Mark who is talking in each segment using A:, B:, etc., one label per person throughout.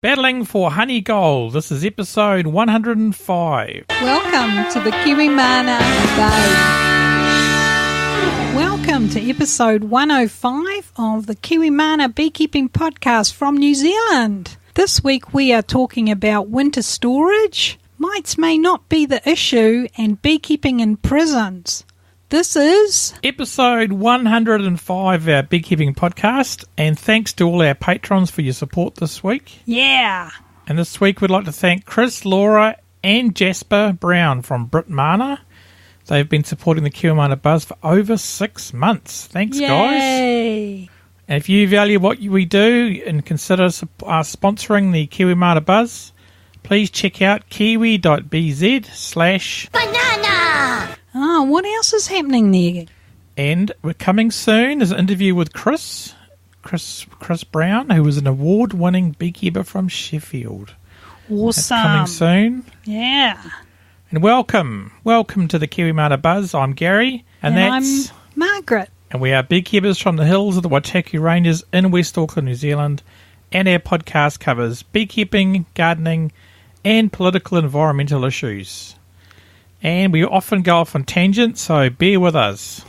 A: Battling for Honey Gold. This is episode 105.
B: Welcome to the Kiwimana Bay. Welcome to episode 105 of the Kiwimana Beekeeping podcast from New Zealand. This week we are talking about winter storage. Mites may not be the issue, and beekeeping in prisons. This is
A: episode 105 of our Beekeeping podcast, and thanks to all our patrons for your support this week.
B: Yeah.
A: And this week we'd like to thank Chris, Laura and Jasper Brown from Britmana. They've been supporting the Kiwimana Buzz for over 6 months. Thanks,
B: Yay.
A: guys. And if you value what we do and consider sponsoring the Kiwimana Buzz, please check out kiwi.bz/banana.
B: Oh, what else is happening there?
A: And we're coming soon is an interview with Chris Brown, who was an award-winning beekeeper from Sheffield.
B: Awesome.
A: That's coming soon.
B: Yeah.
A: And welcome to the Kiwimana Buzz. I'm Gary, and that's
B: I'm Margaret.
A: And we are beekeepers from the hills of the Waitaki Ranges in West Auckland, New Zealand. And our podcast covers beekeeping, gardening, and political environmental issues. And we often go off on tangents, so bear with us.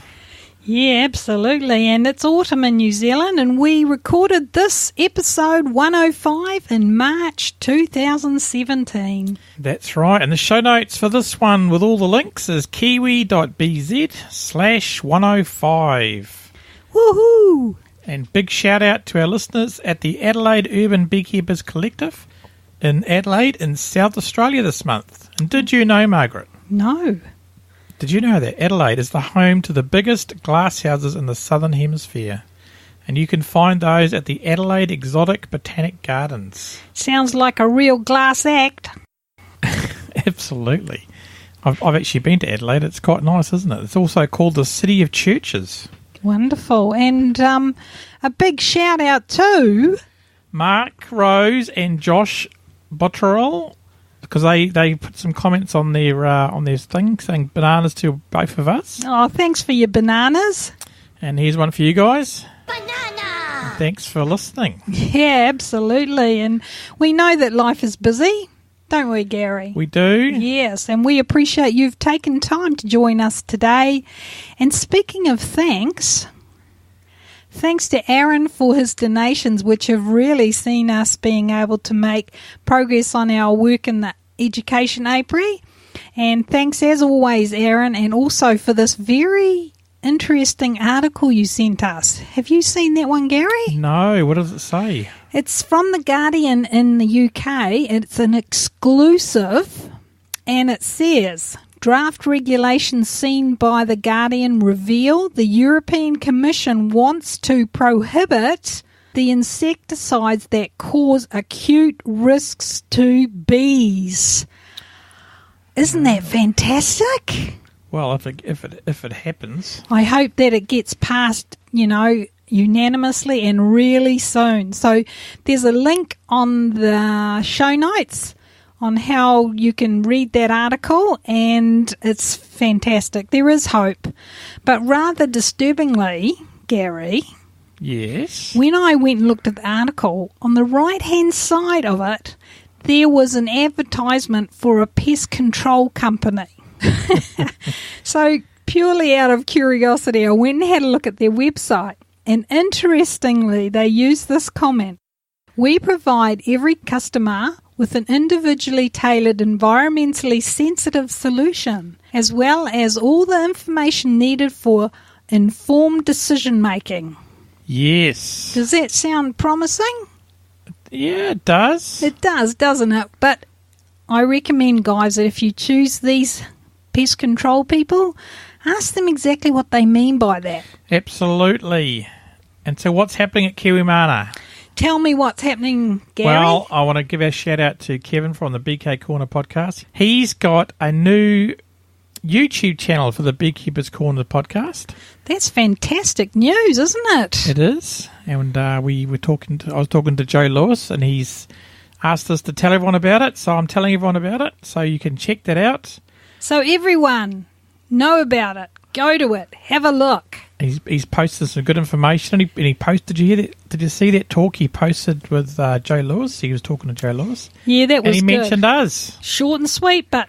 B: Yeah, absolutely. And it's autumn in New Zealand, and we recorded this episode 105 in March 2017.
A: That's right. And the show notes for this one with all the links is kiwi.bz/105.
B: Woohoo!
A: And big shout out to our listeners at the Adelaide Urban Beekeepers Collective in Adelaide in South Australia this month. And did you know, Margaret?
B: No.
A: Did you know that Adelaide is the home to the biggest glasshouses in the Southern Hemisphere? And you can find those at the Adelaide Exotic Botanic Gardens.
B: Sounds like a real glass act.
A: Absolutely. I've actually been to Adelaide. It's quite nice, isn't it? It's also called the City of Churches.
B: Wonderful. And a big shout out to
A: Mark Rose and Josh Botterill, because they put some comments on their thing saying bananas to both of us.
B: Oh, thanks for your bananas.
A: And here's one for you guys.
B: Banana!
A: And thanks for listening.
B: Yeah, absolutely. And we know that life is busy, don't we, Gary?
A: We do.
B: Yes, and we appreciate you've taken time to join us today. And speaking of thanks to Aaron for his donations, which have really seen us being able to make progress on our work in the education apiary. And thanks as always, Aaron, and also for this very interesting article you sent us. Have you seen that one, Gary?
A: No, what does it say?
B: It's from The Guardian in the UK. It's an exclusive, and it says, draft regulations seen by The Guardian reveal the European Commission wants to prohibit the insecticides that cause acute risks to bees. Isn't that fantastic?
A: Well, if it happens,
B: I hope that it gets passed, unanimously and really soon. So there's a link on the show notes on how you can read that article, and it's fantastic. There is hope. But rather disturbingly, Gary,
A: yes,
B: when I went and looked at the article, on the right-hand side of it, there was an advertisement for a pest control company. So purely out of curiosity, I went and had a look at their website, and interestingly, they used this comment: we provide every customer with an individually tailored, environmentally sensitive solution, as well as all the information needed for informed decision-making.
A: Yes.
B: Does that sound promising?
A: Yeah, it does.
B: It does, doesn't it? But I recommend, guys, that if you choose these pest control people, ask them exactly what they mean by that.
A: Absolutely. And so what's happening at Kiwimana?
B: Tell me what's happening, Gary.
A: Well, I want to give a shout out to Kevin from the BK Corner podcast. He's got a new YouTube channel for the Beekeepers Corner podcast.
B: That's fantastic news, isn't it?
A: It is. And I was talking to Joe Lewis, and he's asked us to tell everyone about it, so I'm telling everyone about it, so you can check that out.
B: So everyone, know about it. Go to it. Have a look.
A: He's posted some good information, and he posted. Did you hear that? Did you see that talk he posted with Joe Lewis? He was talking to Joe Lewis.
B: Yeah, that was
A: good. And he
B: good.
A: mentioned us.
B: Short and sweet, but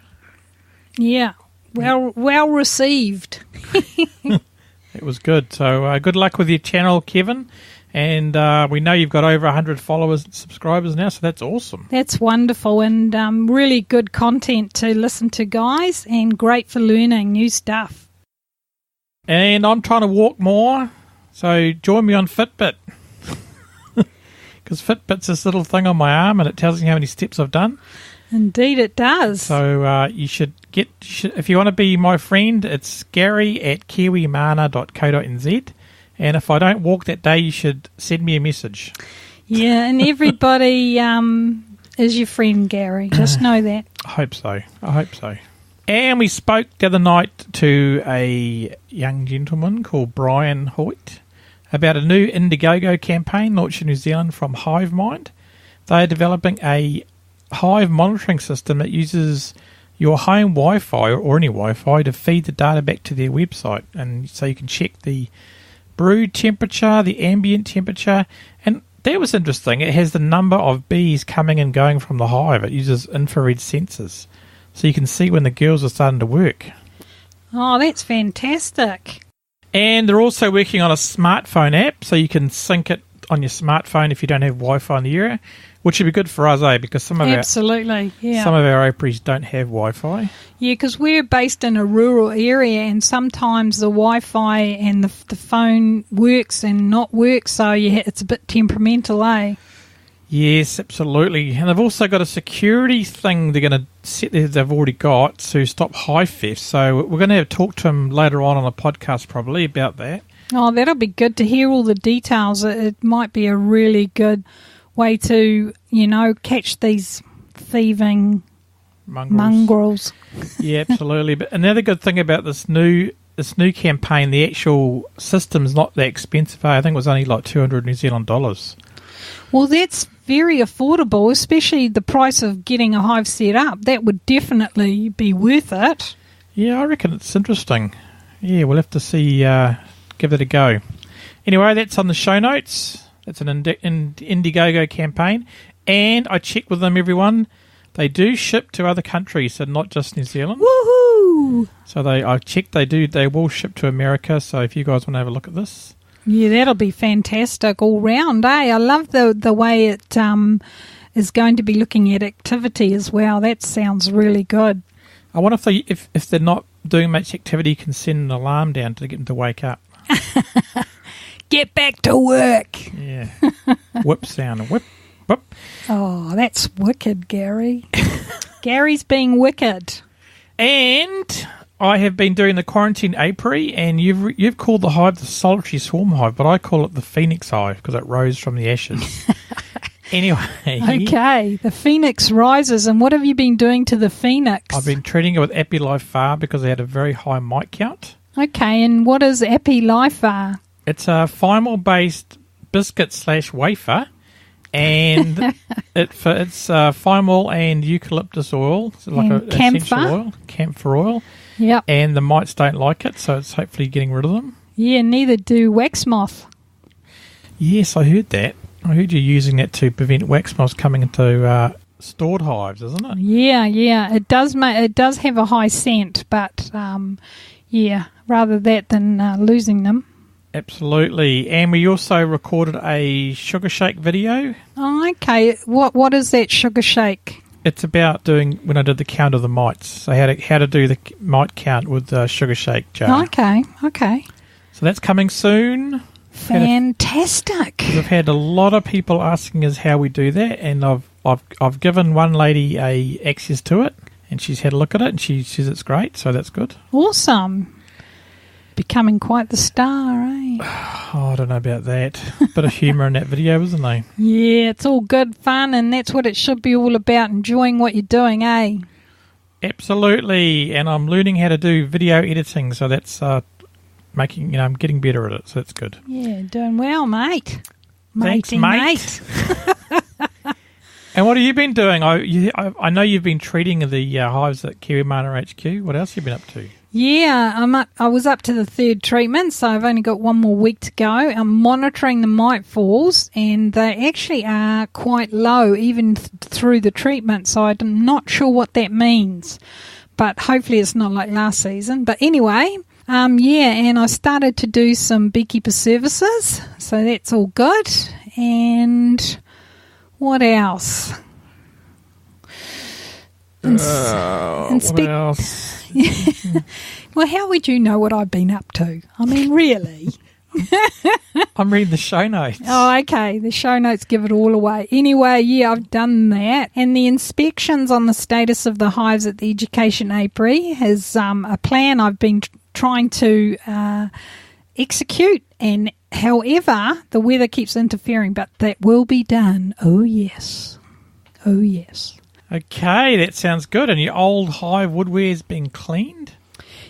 B: yeah, well received.
A: It was good. So good luck with your channel, Kevin. And we know you've got over 100 followers and subscribers now, so that's awesome.
B: That's wonderful, and really good content to listen to, guys, and great for learning new stuff.
A: And I'm trying to walk more, so join me on Fitbit. Because Fitbit's this little thing on my arm, and it tells me how many steps I've done.
B: Indeed it does.
A: So you should if you want to be my friend, it's gary@kiwimana.co.nz. And if I don't walk that day, you should send me a message.
B: Yeah, and everybody is your friend, Gary. Just know that.
A: I hope so. And we spoke the other night to a young gentleman called Brian Hoyt about a new Indiegogo campaign launched in New Zealand from Hive Mind. They are developing a hive monitoring system that uses your home Wi-Fi or any Wi-Fi to feed the data back to their website. And so you can check the brood temperature, the ambient temperature, and that was interesting. It has the number of bees coming and going from the hive. It uses infrared sensors. So you can see when the girls are starting to work.
B: Oh, that's fantastic.
A: And they're also working on a smartphone app, so you can sync it on your smartphone if you don't have Wi-Fi in the area, which would be good for us, because some of
B: Absolutely, yeah.
A: Some of our apiaries don't have Wi-Fi.
B: Yeah, because we're based in a rural area, and sometimes the Wi-Fi and the phone works and not works, so it's a bit temperamental, eh?
A: Yes, absolutely. And they've also got a security thing they're going to set there they've already got to stop hive theft. So we're going to talk to them later on a podcast probably about that.
B: Oh, that'll be good to hear all the details. It might be a really good way to, catch these thieving mongrels.
A: Yeah, absolutely. But another good thing about this new campaign, the actual system's not that expensive. I think it was only like 200 New Zealand dollars.
B: Well, that's very affordable, especially the price of getting a hive set up. That would definitely be worth it.
A: Yeah, I reckon it's interesting. Yeah, we'll have to see, give it a go. Anyway, that's on the show notes. It's an Indiegogo campaign. And I checked with them, everyone. They do ship to other countries, so not just New Zealand.
B: Woohoo!
A: So I checked, they will ship to America, so if you guys want to have a look at this.
B: Yeah, that'll be fantastic all round, eh? I love the way it is going to be looking at activity as well. That sounds really good.
A: I wonder if they're not doing much activity, you can send an alarm down to get them to wake up.
B: Get back to work.
A: Yeah. Whip sound. Whip, whip.
B: Oh, that's wicked, Gary. Gary's being wicked.
A: And I have been doing the quarantine apiary, and you've called the hive the solitary swarm hive, but I call it the phoenix hive because it rose from the ashes. Anyway.
B: Okay, the phoenix rises, and what have you been doing to the phoenix?
A: I've been treating it with Epilifar because they had a very high mite count.
B: Okay, and what is Epilifar?
A: It's a thymol-based biscuit/wafer, and it's thymol and eucalyptus oil, so like
B: and
A: camphor oil.
B: Yep.
A: And the mites don't like it, so it's hopefully getting rid of them.
B: Yeah, neither do wax moth.
A: Yes, I heard that. I heard you using that to prevent wax moths coming into stored hives, isn't it?
B: Yeah. It does have a high scent, but rather that than losing them.
A: Absolutely. And we also recorded a sugar shake video.
B: Oh, okay. What is that sugar shake?
A: It's about doing when I did the count of the mites. So how to do the mite count with the sugar shake jar.
B: Okay.
A: So that's coming soon.
B: Fantastic.
A: We've had a lot of people asking us how we do that, and I've given one lady access to it, and she's had a look at it, and she says it's great, so that's good.
B: Awesome. Becoming quite the star, eh?
A: Oh, I don't know about that. Bit of humour in that video, isn't there?
B: Yeah, it's all good fun, and that's what it should be all about, enjoying what you're doing, eh?
A: Absolutely, and I'm learning how to do video editing, so that's I'm getting better at it, so that's good.
B: Yeah, doing well, mate.
A: Thanks, mate. And what have you been doing? I know you've been treating the hives at KM105 HQ. What else have you been up to?
B: Yeah, I was up to the 3rd treatment, so I've only got one more week to go. I'm monitoring the mite falls, and they actually are quite low even through the treatment, so I'm not sure what that means. But hopefully it's not like last season. But anyway, and I started to do some beekeeper services, so that's all good. And what else?
A: What else?
B: Well, how would you know what I've been up to? I mean, really?
A: I'm reading the show notes.
B: Oh, okay. The show notes give it all away. Anyway, yeah, I've done that. And the inspections on the status of the hives at the Education Apiary has a plan I've been trying to execute. And however, the weather keeps interfering, but that will be done. Oh, yes. Oh, yes.
A: Okay, that sounds good. And your old hive woodware's been cleaned?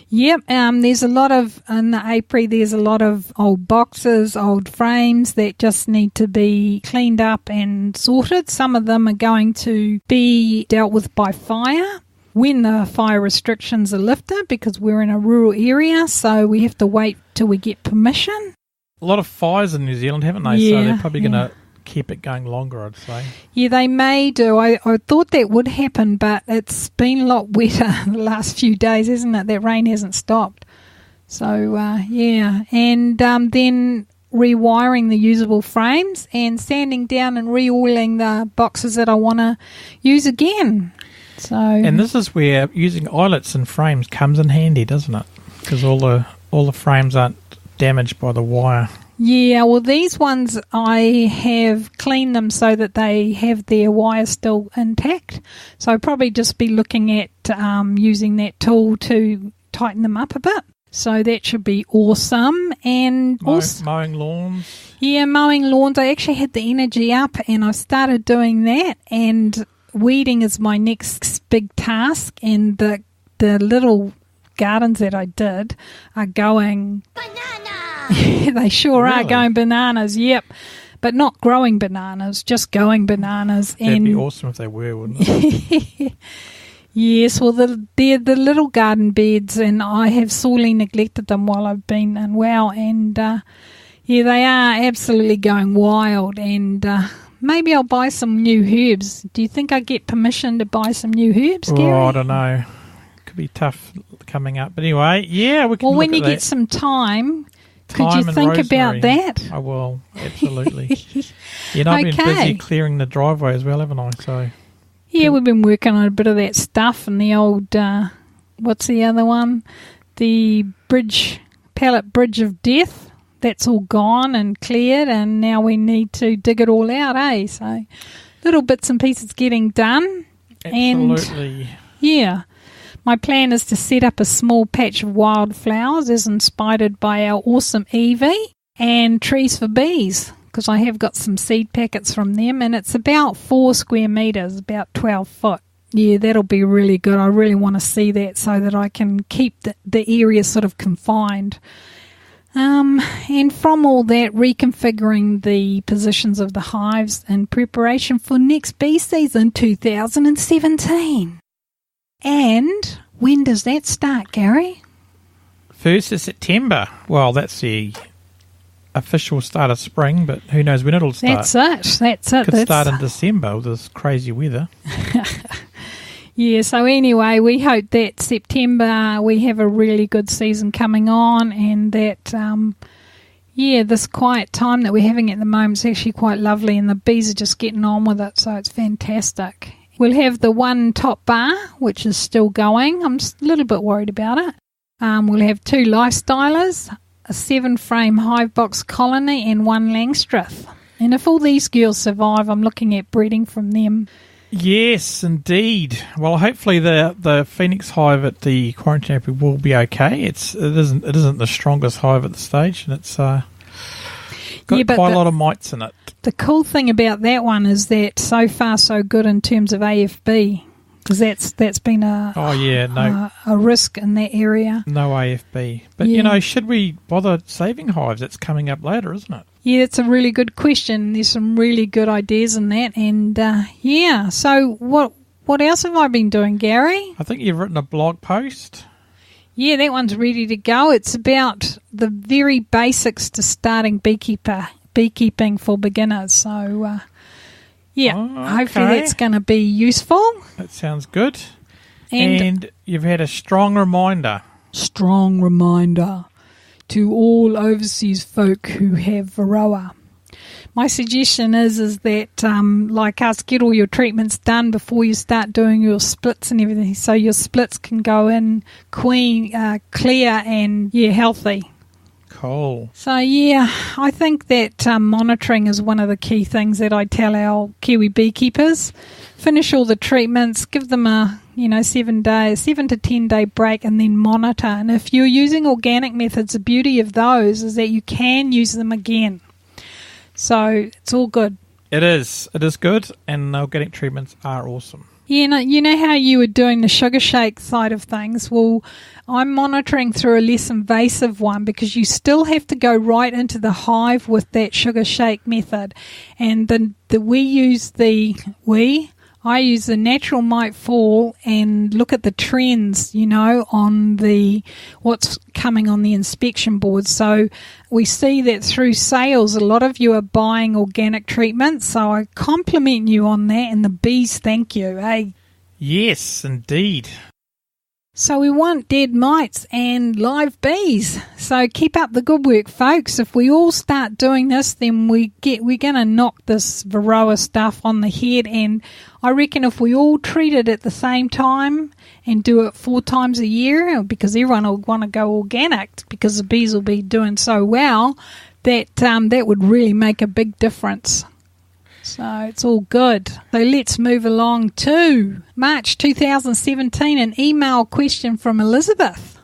B: Yep, there's a lot of, in the apiary, there's a lot of old boxes, old frames that just need to be cleaned up and sorted. Some of them are going to be dealt with by fire when the fire restrictions are lifted, because we're in a rural area, so we have to wait till we get permission.
A: A lot of fires in New Zealand, haven't they?
B: Yeah,
A: so they're probably going to keep it going longer, I'd say.
B: Yeah, they may do. I thought that would happen, but it's been a lot wetter the last few days, isn't it? That rain hasn't stopped. So, yeah. And then rewiring the usable frames and sanding down and re-oiling the boxes that I want to use again. So,
A: and this is where using eyelets and frames comes in handy, doesn't it? Because all the frames aren't damaged by the wire.
B: Yeah, well, these ones I have cleaned them so that they have their wire still intact. So I'll probably just be looking at using that tool to tighten them up a bit. So that should be awesome. And
A: mowing lawns.
B: Yeah, mowing lawns. I actually had the energy up and I started doing that. And weeding is my next big task. And the little gardens that I did are going... They sure
A: really?
B: Are going bananas, yep. But not growing bananas, just going bananas.
A: That'd be awesome if they were, wouldn't it?
B: Yes, well, they're the little garden beds, and I have sorely neglected them while I've been unwell. And, yeah, they are absolutely going wild. And maybe I'll buy some new herbs. Do you think I get permission to buy some new herbs, Gary?
A: Oh, I don't know. Could be tough coming up. But anyway, yeah, we can
B: Well,
A: look
B: when
A: at
B: you
A: that.
B: get some time... Could you think about that?
A: I will, absolutely. I've been busy clearing the driveway as well, haven't I? So
B: yeah, we've been working on a bit of that stuff and the old, what's the other one? The pallet bridge of death. That's all gone and cleared, and now we need to dig it all out, eh? So little bits and pieces getting done.
A: Absolutely.
B: And, yeah. My plan is to set up a small patch of wildflowers as inspired by our awesome Evie and Trees for Bees, because I have got some seed packets from them, and it's about 4 square metres, about 12 foot. Yeah, that'll be really good. I really want to see that so that I can keep the area sort of confined. And from all that, reconfiguring the positions of the hives in preparation for next bee season 2017. And when does that start, Gary?
A: 1st of September. Well, that's the official start of spring, but who knows when it'll start.
B: That's it.
A: Could start in December with this crazy weather.
B: Yeah, so anyway, we hope that September we have a really good season coming on, and that, this quiet time that we're having at the moment is actually quite lovely, and the bees are just getting on with it, so it's fantastic. We'll have the one top bar, which is still going. I'm just a little bit worried about it. We'll have 2 lifestylers, a 7-frame hive box colony, and 1 Langstreth. And if all these girls survive, I'm looking at breeding from them.
A: Yes, indeed. Well, hopefully the Phoenix hive at the quarantine apiary will be okay. It isn't the strongest hive at the stage, and it's got quite a lot of mites in it.
B: The cool thing about that one is that so far so good in terms of AFB, because that's been a risk in that area.
A: No AFB. But, should we bother saving hives? It's coming up later, isn't it?
B: Yeah, that's a really good question. There's some really good ideas in that. And, so what else have I been doing, Gary?
A: I think you've written a blog post.
B: Yeah, that one's ready to go. It's about the very basics to starting beekeeping for beginners. So, hopefully that's going to be useful.
A: That sounds good. And you've had a strong reminder.
B: Strong reminder to all overseas folk who have Varroa. My suggestion is that, like us, get all your treatments done before you start doing your splits and everything, so your splits can go in clear and, healthy.
A: Cool.
B: So, I think that monitoring is one of the key things that I tell our Kiwi beekeepers. Finish all the treatments, give them a 7 to 10 day break, and then monitor. And if you're using organic methods, the beauty of those is that you can use them again. So it's all good.
A: It is good, and organic treatments are awesome.
B: Yeah, you know how you were doing the sugar shake side of things? Well, I'm monitoring through a less invasive one, because you still have to go right into the hive with that sugar shake method. And I use the natural mite fall and look at the trends, on what's coming on the inspection board. So we see that through sales, a lot of you are buying organic treatments. So I compliment you on that, and the bees thank you, eh?
A: Yes, indeed.
B: So we want dead mites and live bees. So keep up the good work, folks. If we all start doing this, then we're going to knock this Varroa stuff on the head. And I reckon if we all treat it at the same time and do it 4 times a year, because everyone will want to go organic because the bees will be doing so well, that would really make a big difference. So it's all good. So let's move along to March 2017, an email question from Elizabeth.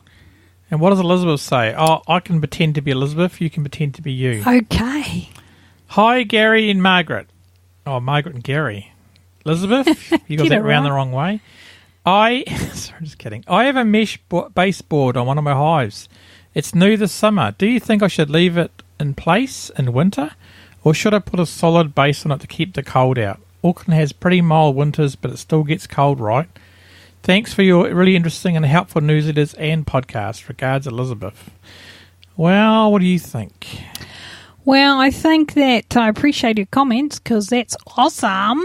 A: And what does Elizabeth say? Oh, I can pretend to be Elizabeth, you can pretend to be you.
B: Okay.
A: Hi, Gary and Margaret. Oh, Margaret and Gary. Elizabeth, you got that round the wrong way. Sorry, just kidding. I have a mesh baseboard on one of my hives. It's new this summer. Do you think I should leave it in place in winter? Or should I put a solid base on it to keep the cold out? Auckland has pretty mild winters, but it still gets cold, right? Thanks for your really interesting and helpful newsletters and podcasts. Regards, Elizabeth. Well, what do you think?
B: Well, I think that I appreciate your comments, because that's awesome.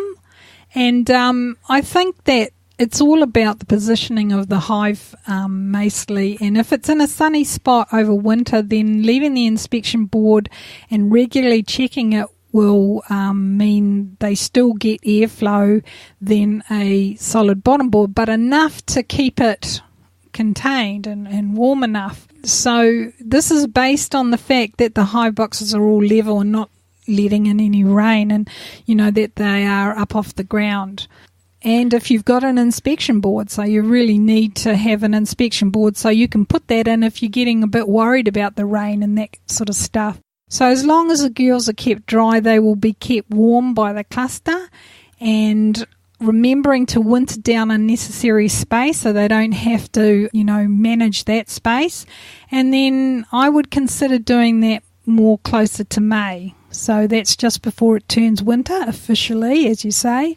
B: And I think that it's all about the positioning of the hive, mostly. And if it's in a sunny spot over winter, then leaving the inspection board and regularly checking it will mean they still get airflow than a solid bottom board, but enough to keep it contained and warm enough. So this is based on the fact that the hive boxes are all level and not letting in any rain, and that they are up off the ground. And if you've got an inspection board, so you really need to have an inspection board so you can put that in if you're getting a bit worried about the rain and that sort of stuff. So as long as the girls are kept dry, they will be kept warm by the cluster, and remembering to winter down unnecessary space so they don't have to, manage that space. And then I would consider doing that more closer to May. So that's just before it turns winter officially, as you say.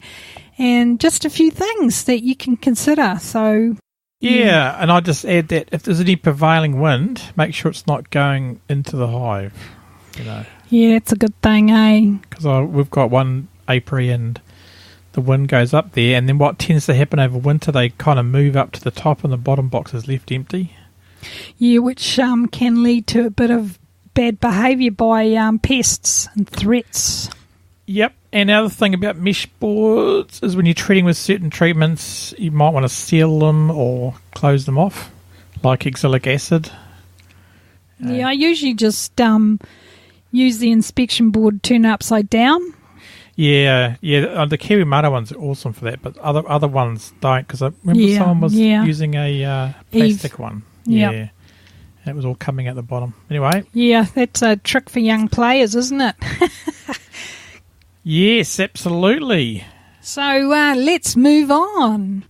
B: And just a few things that you can consider. So
A: yeah, and I'll just add that if there's any prevailing wind, make sure it's not going into the hive.
B: Yeah, it's a good thing, eh?
A: Because we've got one apiary and the wind goes up there, and then what tends to happen over winter, they kind of move up to the top and the bottom box is left empty.
B: Yeah, which can lead to a bit of bad behaviour by pests and threats.
A: Yep. And the other thing about mesh boards is when you're treating with certain treatments, you might want to seal them or close them off, like oxalic acid.
B: Yeah, I usually just use the inspection board, turn it upside down.
A: Yeah. The Kiwi Mata ones are awesome for that, but other ones don't, because I remember someone was using a plastic one.
B: Yep.
A: Yeah. It was all coming out the bottom. Anyway.
B: Yeah, that's a trick for young players, isn't it?
A: Yes, absolutely.
B: So let's move on.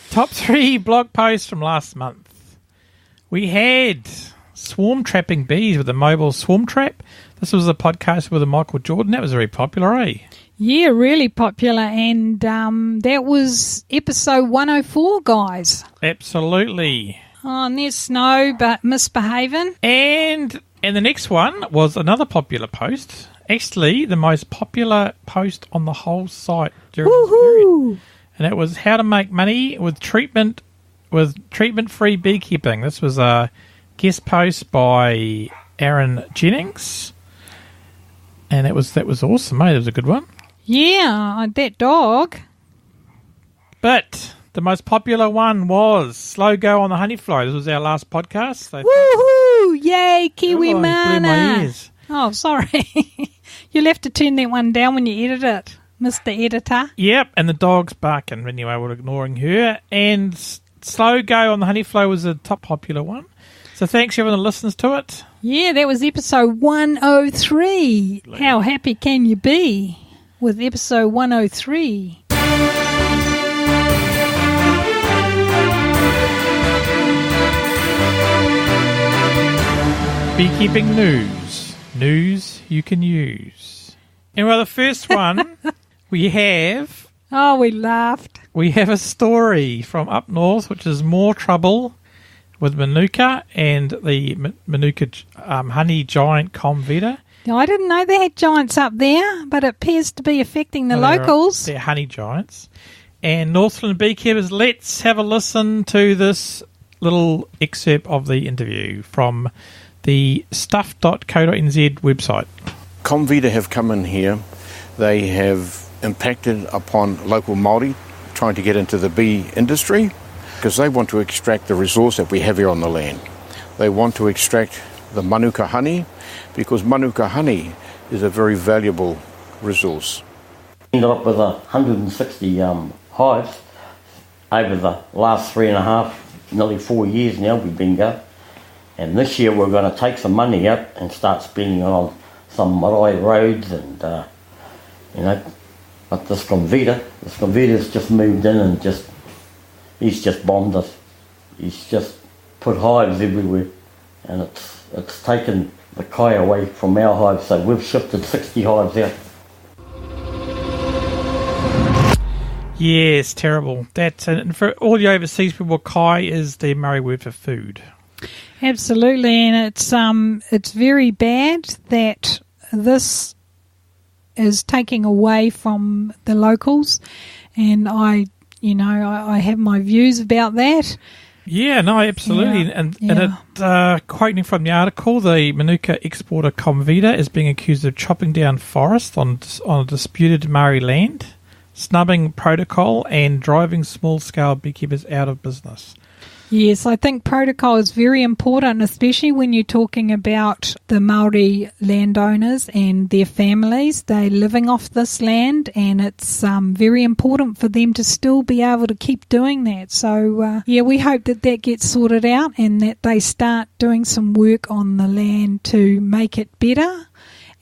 A: Top 3 blog posts from last month. We had swarm trapping bees with a mobile swarm trap. This was a podcast with Michael Jordan. That was very popular, eh?
B: Yeah, really popular. And that was episode 104, guys.
A: Absolutely.
B: Oh, and there's Snow, but misbehaving.
A: And the next one was another popular post. Actually, the most popular post on the whole site during this period. And it was how to make money with treatment-free beekeeping. This was a guest post by Aaron Jennings. And that was awesome, mate. It was a good one.
B: Yeah, that dog.
A: But the most popular one was Slow Go on the Honey Fly. This was our last podcast. So
B: Woohoo! Yay, Kiwi
A: blew my
B: mana.
A: ears.
B: Oh, sorry. You'll have to turn that one down when you edit it, Mr. Editor.
A: Yep, and the dog's barking. Anyway, we're ignoring her. And Slow Go on the Honey Flow was the top popular one. So thanks everyone that listens to it.
B: Yeah, that was episode 103. How happy can you be with episode 103?
A: Beekeeping news. News you can use. And well, the first one we have...
B: Oh, we laughed.
A: We have a story from up north, which is more trouble with manuka and the manuka honey giant Comvita.
B: I didn't know they had giants up there, but it appears to be affecting the locals.
A: They're honey giants. And Northland Beekeepers, let's have a listen to this little excerpt of the interview from the stuff.co.nz website.
C: Comvita have come in here. They have impacted upon local Māori trying to get into the bee industry because they want to extract the resource that we have here on the land. They want to extract the manuka honey because manuka honey is a very valuable resource.
D: Ended up with 160 hives over the last 3.5, nearly 4 years now we've been going. And this year we're going to take some money out and start spending it on some marae roads and, but this Comvita's just moved in and he's just bombed us. He's just put hives everywhere and it's taken the kai away from our hives, so we've shifted 60 hives out.
A: Yes, terrible. And for all the overseas people, kai is the Maori word for food.
B: Absolutely, and it's very bad that this is taking away from the locals, and I have my views about that.
A: Yeah, no, absolutely. And quoting from the article, the manuka exporter Comvita is being accused of chopping down forests on a disputed Maori land, snubbing protocol, and driving small-scale beekeepers out of business.
B: Yes, I think protocol is very important, especially when you're talking about the Māori landowners and their families. They're living off this land, and it's very important for them to still be able to keep doing that. So, we hope that gets sorted out and that they start doing some work on the land to make it better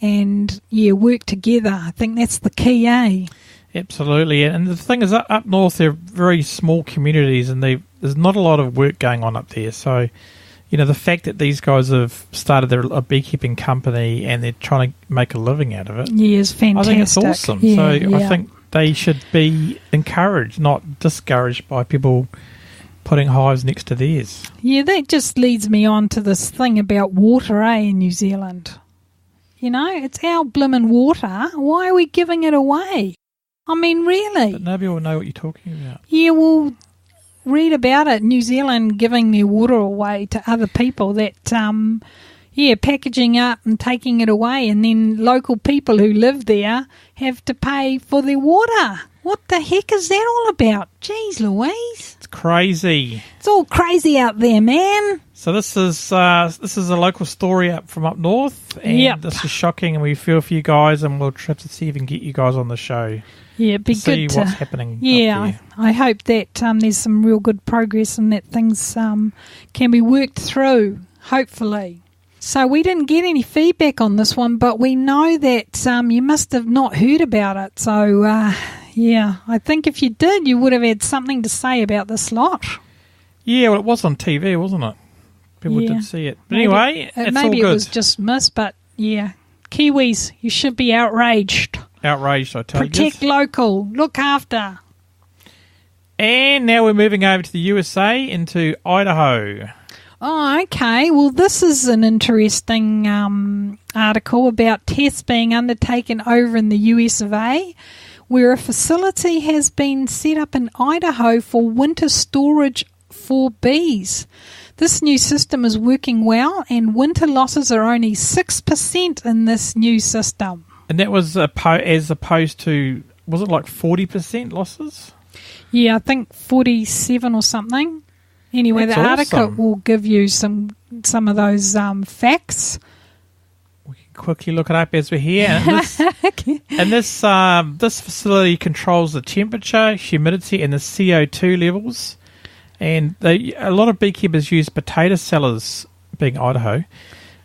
B: and, work together. I think that's the key, eh?
A: Absolutely, and the thing is, up north, they're very small communities, and there's not a lot of work going on up there. So, the fact that these guys have started a beekeeping company and they're trying to make a living out of it,
B: is fantastic.
A: I think it's awesome.
B: Yeah,
A: I think they should be encouraged, not discouraged by people putting hives next to theirs. Yeah,
B: that just leads me on to this thing about water, in New Zealand. It's our blimmin' water. Why are we giving it away? I mean, really?
A: But nobody will know what you're talking about.
B: Yeah, well, read about it. New Zealand giving their water away to other people that, packaging up and taking it away, and then local people who live there have to pay for their water. What the heck is that all about? Jeez Louise.
A: It's crazy.
B: It's all crazy out there, man.
A: So this is a local story from up north, and this is shocking, and we feel for you guys, and we'll try to see if we can get you guys on the show.
B: Yeah, it'd be
A: see
B: good
A: what's happening.
B: Yeah, I hope that there's some real good progress and that things can be worked through, hopefully. So we didn't get any feedback on this one, but we know that you must have not heard about it. So, I think if you did, you would have had something to say about this lot.
A: Yeah, well, it was on TV, wasn't it? People did see it. But anyway, it's all good.
B: Maybe it was just missed, but Kiwis, you should be outraged.
A: Outraged, I tell you.
B: Protect local. Look after.
A: And now we're moving over to the USA, into Idaho.
B: Oh, okay. Well, this is an interesting article about tests being undertaken over in the US of A, where a facility has been set up in Idaho for winter storage for bees. This new system is working well, and winter losses are only 6% in this new system.
A: And that was as opposed to, was it like 40% losses?
B: Yeah, I think 47 or something. Anyway,
A: That's
B: the article
A: awesome.
B: will give you some of those facts.
A: We can quickly look it up as we're here. And this facility controls the temperature, humidity, and the CO2 levels. And a lot of beekeepers use potato cellars, being Idaho,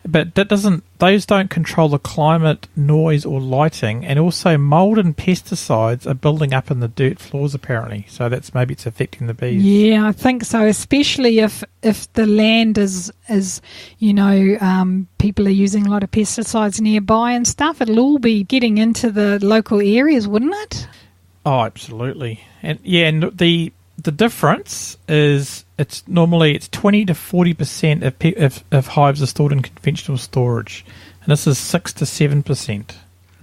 A: but those don't control the climate, noise, or lighting. And also, mold and pesticides are building up in the dirt floors apparently. So maybe it's affecting the bees.
B: Yeah, I think so. Especially if the land is people are using a lot of pesticides nearby and stuff. It'll all be getting into the local areas, wouldn't it?
A: Oh, absolutely. And the difference is it's 20 to 40% if hives are stored in conventional storage, and this is 6 to 7%.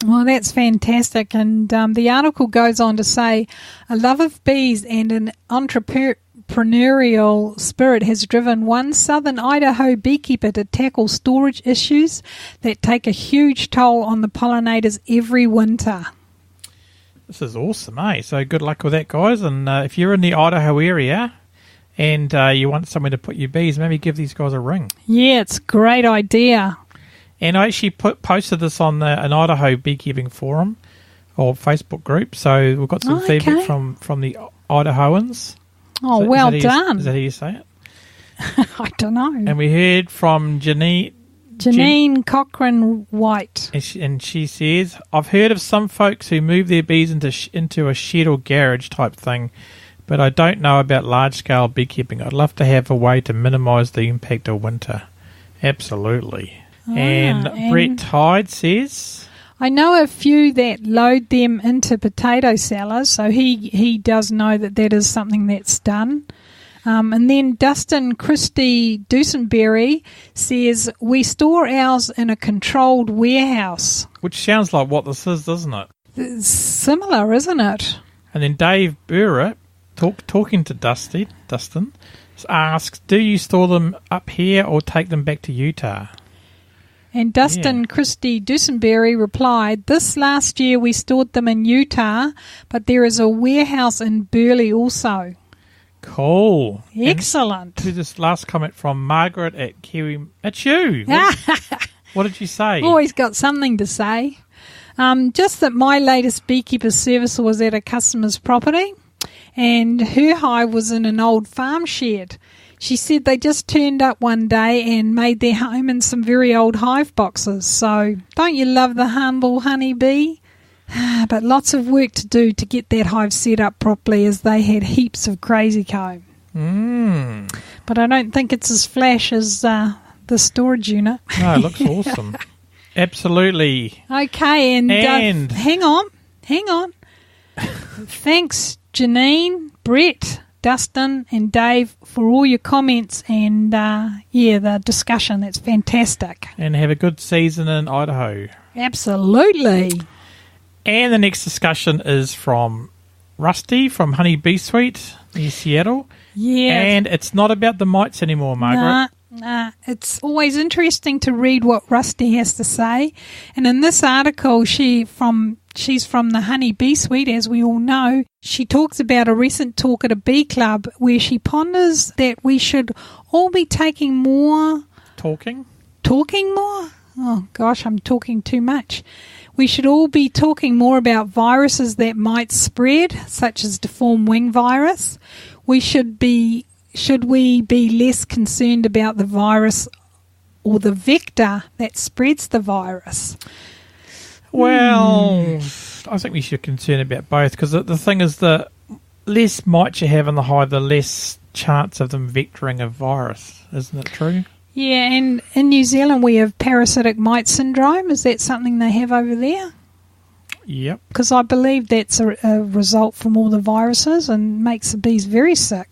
B: Well, that's fantastic. And the article goes on to say, a love of bees and an entrepreneurial spirit has driven one southern Idaho beekeeper to tackle storage issues that take a huge toll on the pollinators every winter.
A: This is awesome, eh? So good luck with that, guys. And if you're in the Idaho area and you want somewhere to put your bees, maybe give these guys a ring.
B: Yeah, it's a great idea.
A: And I actually posted this on an Idaho beekeeping forum or Facebook group. So we've got some feedback from the Idahoans.
B: Oh,
A: So
B: well
A: is
B: done.
A: Is that how you say it?
B: I don't know.
A: And we heard from
B: Janine Cochran-White.
A: And she says, I've heard of some folks who move their bees into a shed or garage type thing, but I don't know about large-scale beekeeping. I'd love to have a way to minimise the impact of winter. Absolutely. And Brett Hyde says,
B: I know a few that load them into potato cellars, so he does know that is something that's done. And then Dustin Christie Dusenberry says, we store ours in a controlled warehouse.
A: which sounds like what this is, doesn't it?
B: It's similar, isn't it?
A: And then Dave Burrett, talking to Dustin, asks, do you store them up here or take them back to Utah?
B: And Dustin Christie Dusenberry replied, this last year we stored them in Utah, but there is a warehouse in Burley also.
A: Cool.
B: Excellent.
A: To this last comment from Margaret at Kiwi. It's you. What did you say?
B: Always got something to say. Just that my latest beekeeper service was at a customer's property, and her hive was in an old farm shed. She said they just turned up one day and made their home in some very old hive boxes. So don't you love the humble honeybee? But lots of work to do to get that hive set up properly, as they had heaps of crazy comb. But I don't think it's as flash as the storage unit.
A: No, it looks awesome. Absolutely.
B: Okay, and hang on. Thanks, Janine, Brett, Dustin and Dave for all your comments and, the discussion. That's fantastic.
A: And have a good season in Idaho.
B: Absolutely.
A: And the next discussion is from Rusty from Honey Bee Suite near Seattle.
B: Yeah.
A: And it's not about the mites anymore, Margaret.
B: Nah. It's always interesting to read what Rusty has to say. And in this article, she's from the Honey Bee Suite, as we all know. She talks about a recent talk at a bee club where she ponders that we should all be taking more... Talking more? Oh, gosh, I'm talking too much. We should all be talking more about viruses that might spread, such as deformed wing virus. Should we be less concerned about the virus or the vector that spreads the virus?
A: Well, I think we should be concerned about both, because the thing is, the less mites you have in the hive, the less chance of them vectoring a virus. Isn't it true?
B: Yeah, and in New Zealand we have parasitic mite syndrome. Is that something they have over there?
A: Yep.
B: Because I believe that's a result from all the viruses and makes the bees very sick.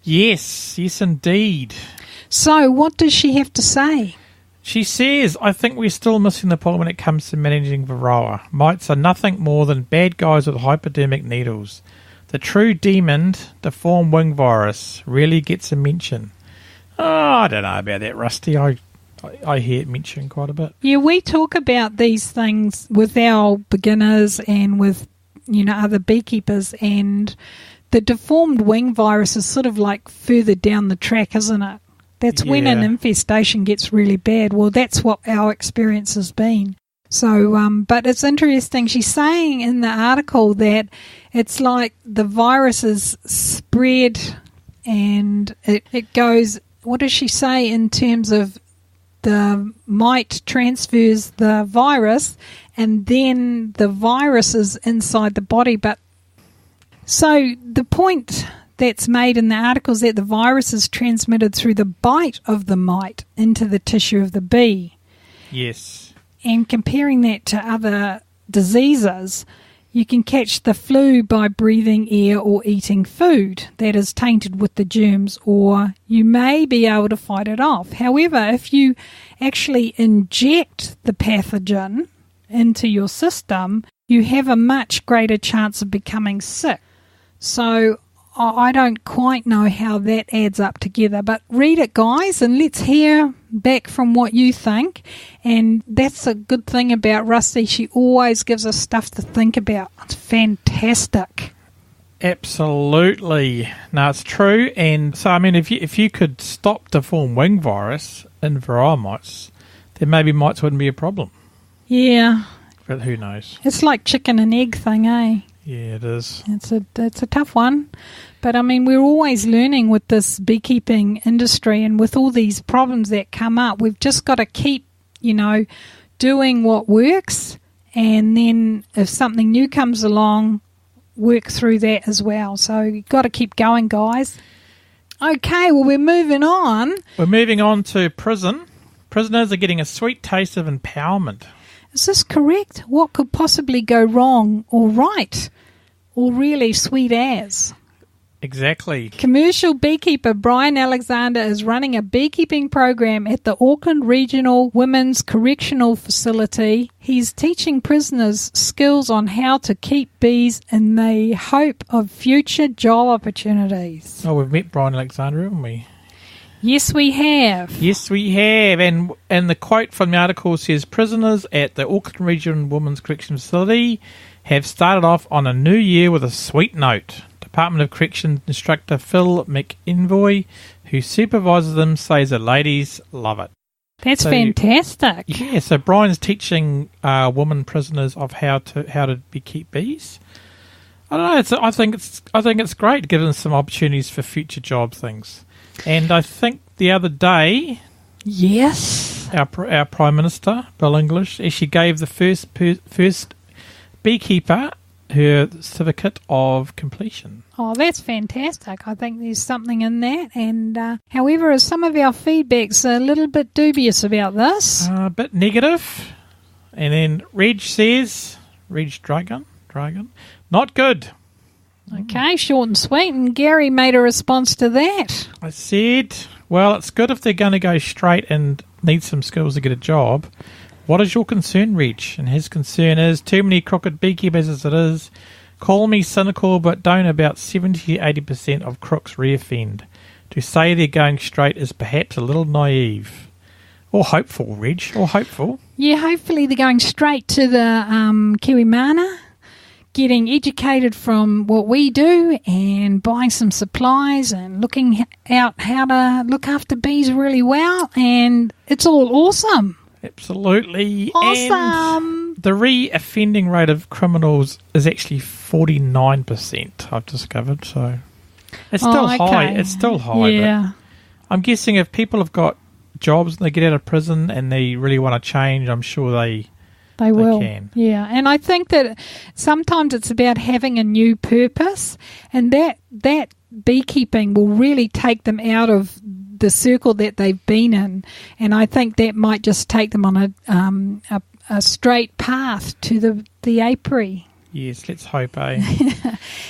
A: Yes indeed.
B: So what does she have to say?
A: She says, I think we're still missing the point when it comes to managing varroa. Mites are nothing more than bad guys with hypodermic needles. The true demon, deformed wing virus, really gets a mention. Oh, I don't know about that, Rusty. I hear it mentioned quite a bit.
B: Yeah, we talk about these things with our beginners and with, other beekeepers, and the deformed wing virus is sort of like further down the track, isn't it? That's when an infestation gets really bad. Well, that's what our experience has been. So, but it's interesting. She's saying in the article that it's like the virus is spread and it goes, what does she say in terms of the mite transfers the virus and then the virus is inside the body. But so the point that's made in the article is that the virus is transmitted through the bite of the mite into the tissue of the bee.
A: Yes.
B: And comparing that to other diseases, you can catch the flu by breathing air or eating food that is tainted with the germs, or you may be able to fight it off. However, if you actually inject the pathogen into your system, you have a much greater chance of becoming sick. So I don't quite know how that adds up together, but read it, guys, and let's hear back from what you think. And that's a good thing about Rusty. She always gives us stuff to think about. It's fantastic.
A: Absolutely. No, it's true. And so, I mean, if you could stop deformed wing virus in varroa mites, then maybe mites wouldn't be a problem.
B: Yeah.
A: But who knows?
B: It's like chicken and egg thing, eh?
A: Yeah, it is.
B: It's a tough one. But, I mean, we're always learning with this beekeeping industry, and with all these problems that come up, we've just got to keep, doing what works, and then if something new comes along, work through that as well. So you've got to keep going, guys. Okay, well, we're moving on.
A: We're moving on to prison. Prisoners are getting a sweet taste of empowerment.
B: Is this correct? What could possibly go wrong or right? Or really sweet as?
A: Exactly.
B: Commercial beekeeper Brian Alexander is running a beekeeping program at the Auckland Regional Women's Correctional Facility. He's teaching prisoners skills on how to keep bees in the hope of future job opportunities.
A: Oh, we've met Brian Alexander, haven't we?
B: Yes, we have.
A: Yes, we have. And the quote from the article says, prisoners at the Auckland Regional Women's Correctional Facility have started off on a new year with a sweet note. Department of Corrections instructor Phil McEnvoy, who supervises them, says the ladies love it.
B: That's fantastic.
A: Yeah, so Brian's teaching women prisoners of how to keep bees. I don't know. I think it's great to give them some opportunities for future job things. And I think the other day,
B: yes,
A: our Prime Minister Bill English actually gave the first beekeeper her certificate of completion.
B: Oh, that's fantastic. I think there's something in that. And however, some of our feedback's a little bit dubious about this.
A: A bit negative. And then Reg Dragon, not good.
B: Okay, short and sweet. And Gary made a response to that.
A: I said, well, it's good if they're going to go straight and need some skills to get a job. What is your concern, Reg? And his concern is too many crooked beekeepers as it is. Call me cynical, but don't about 70-80% of crooks reoffend. To say they're going straight is perhaps a little naive. Or hopeful, Reg, or hopeful.
B: Yeah, hopefully they're going straight to the Kiwi Mana, getting educated from what we do and buying some supplies and looking out how to look after bees really well. And it's all awesome.
A: Absolutely.
B: Awesome.
A: And the re-offending rate of criminals is actually 49%, I've discovered. So it's still high. It's still high.
B: Yeah.
A: But I'm guessing if people have got jobs and they get out of prison and they really want to change, I'm sure they will. Can.
B: Yeah. And I think that sometimes it's about having a new purpose, and that beekeeping will really take them out of the circle that they've been in, and I think that might just take them on a straight path to the apiary.
A: Yes, let's hope, eh?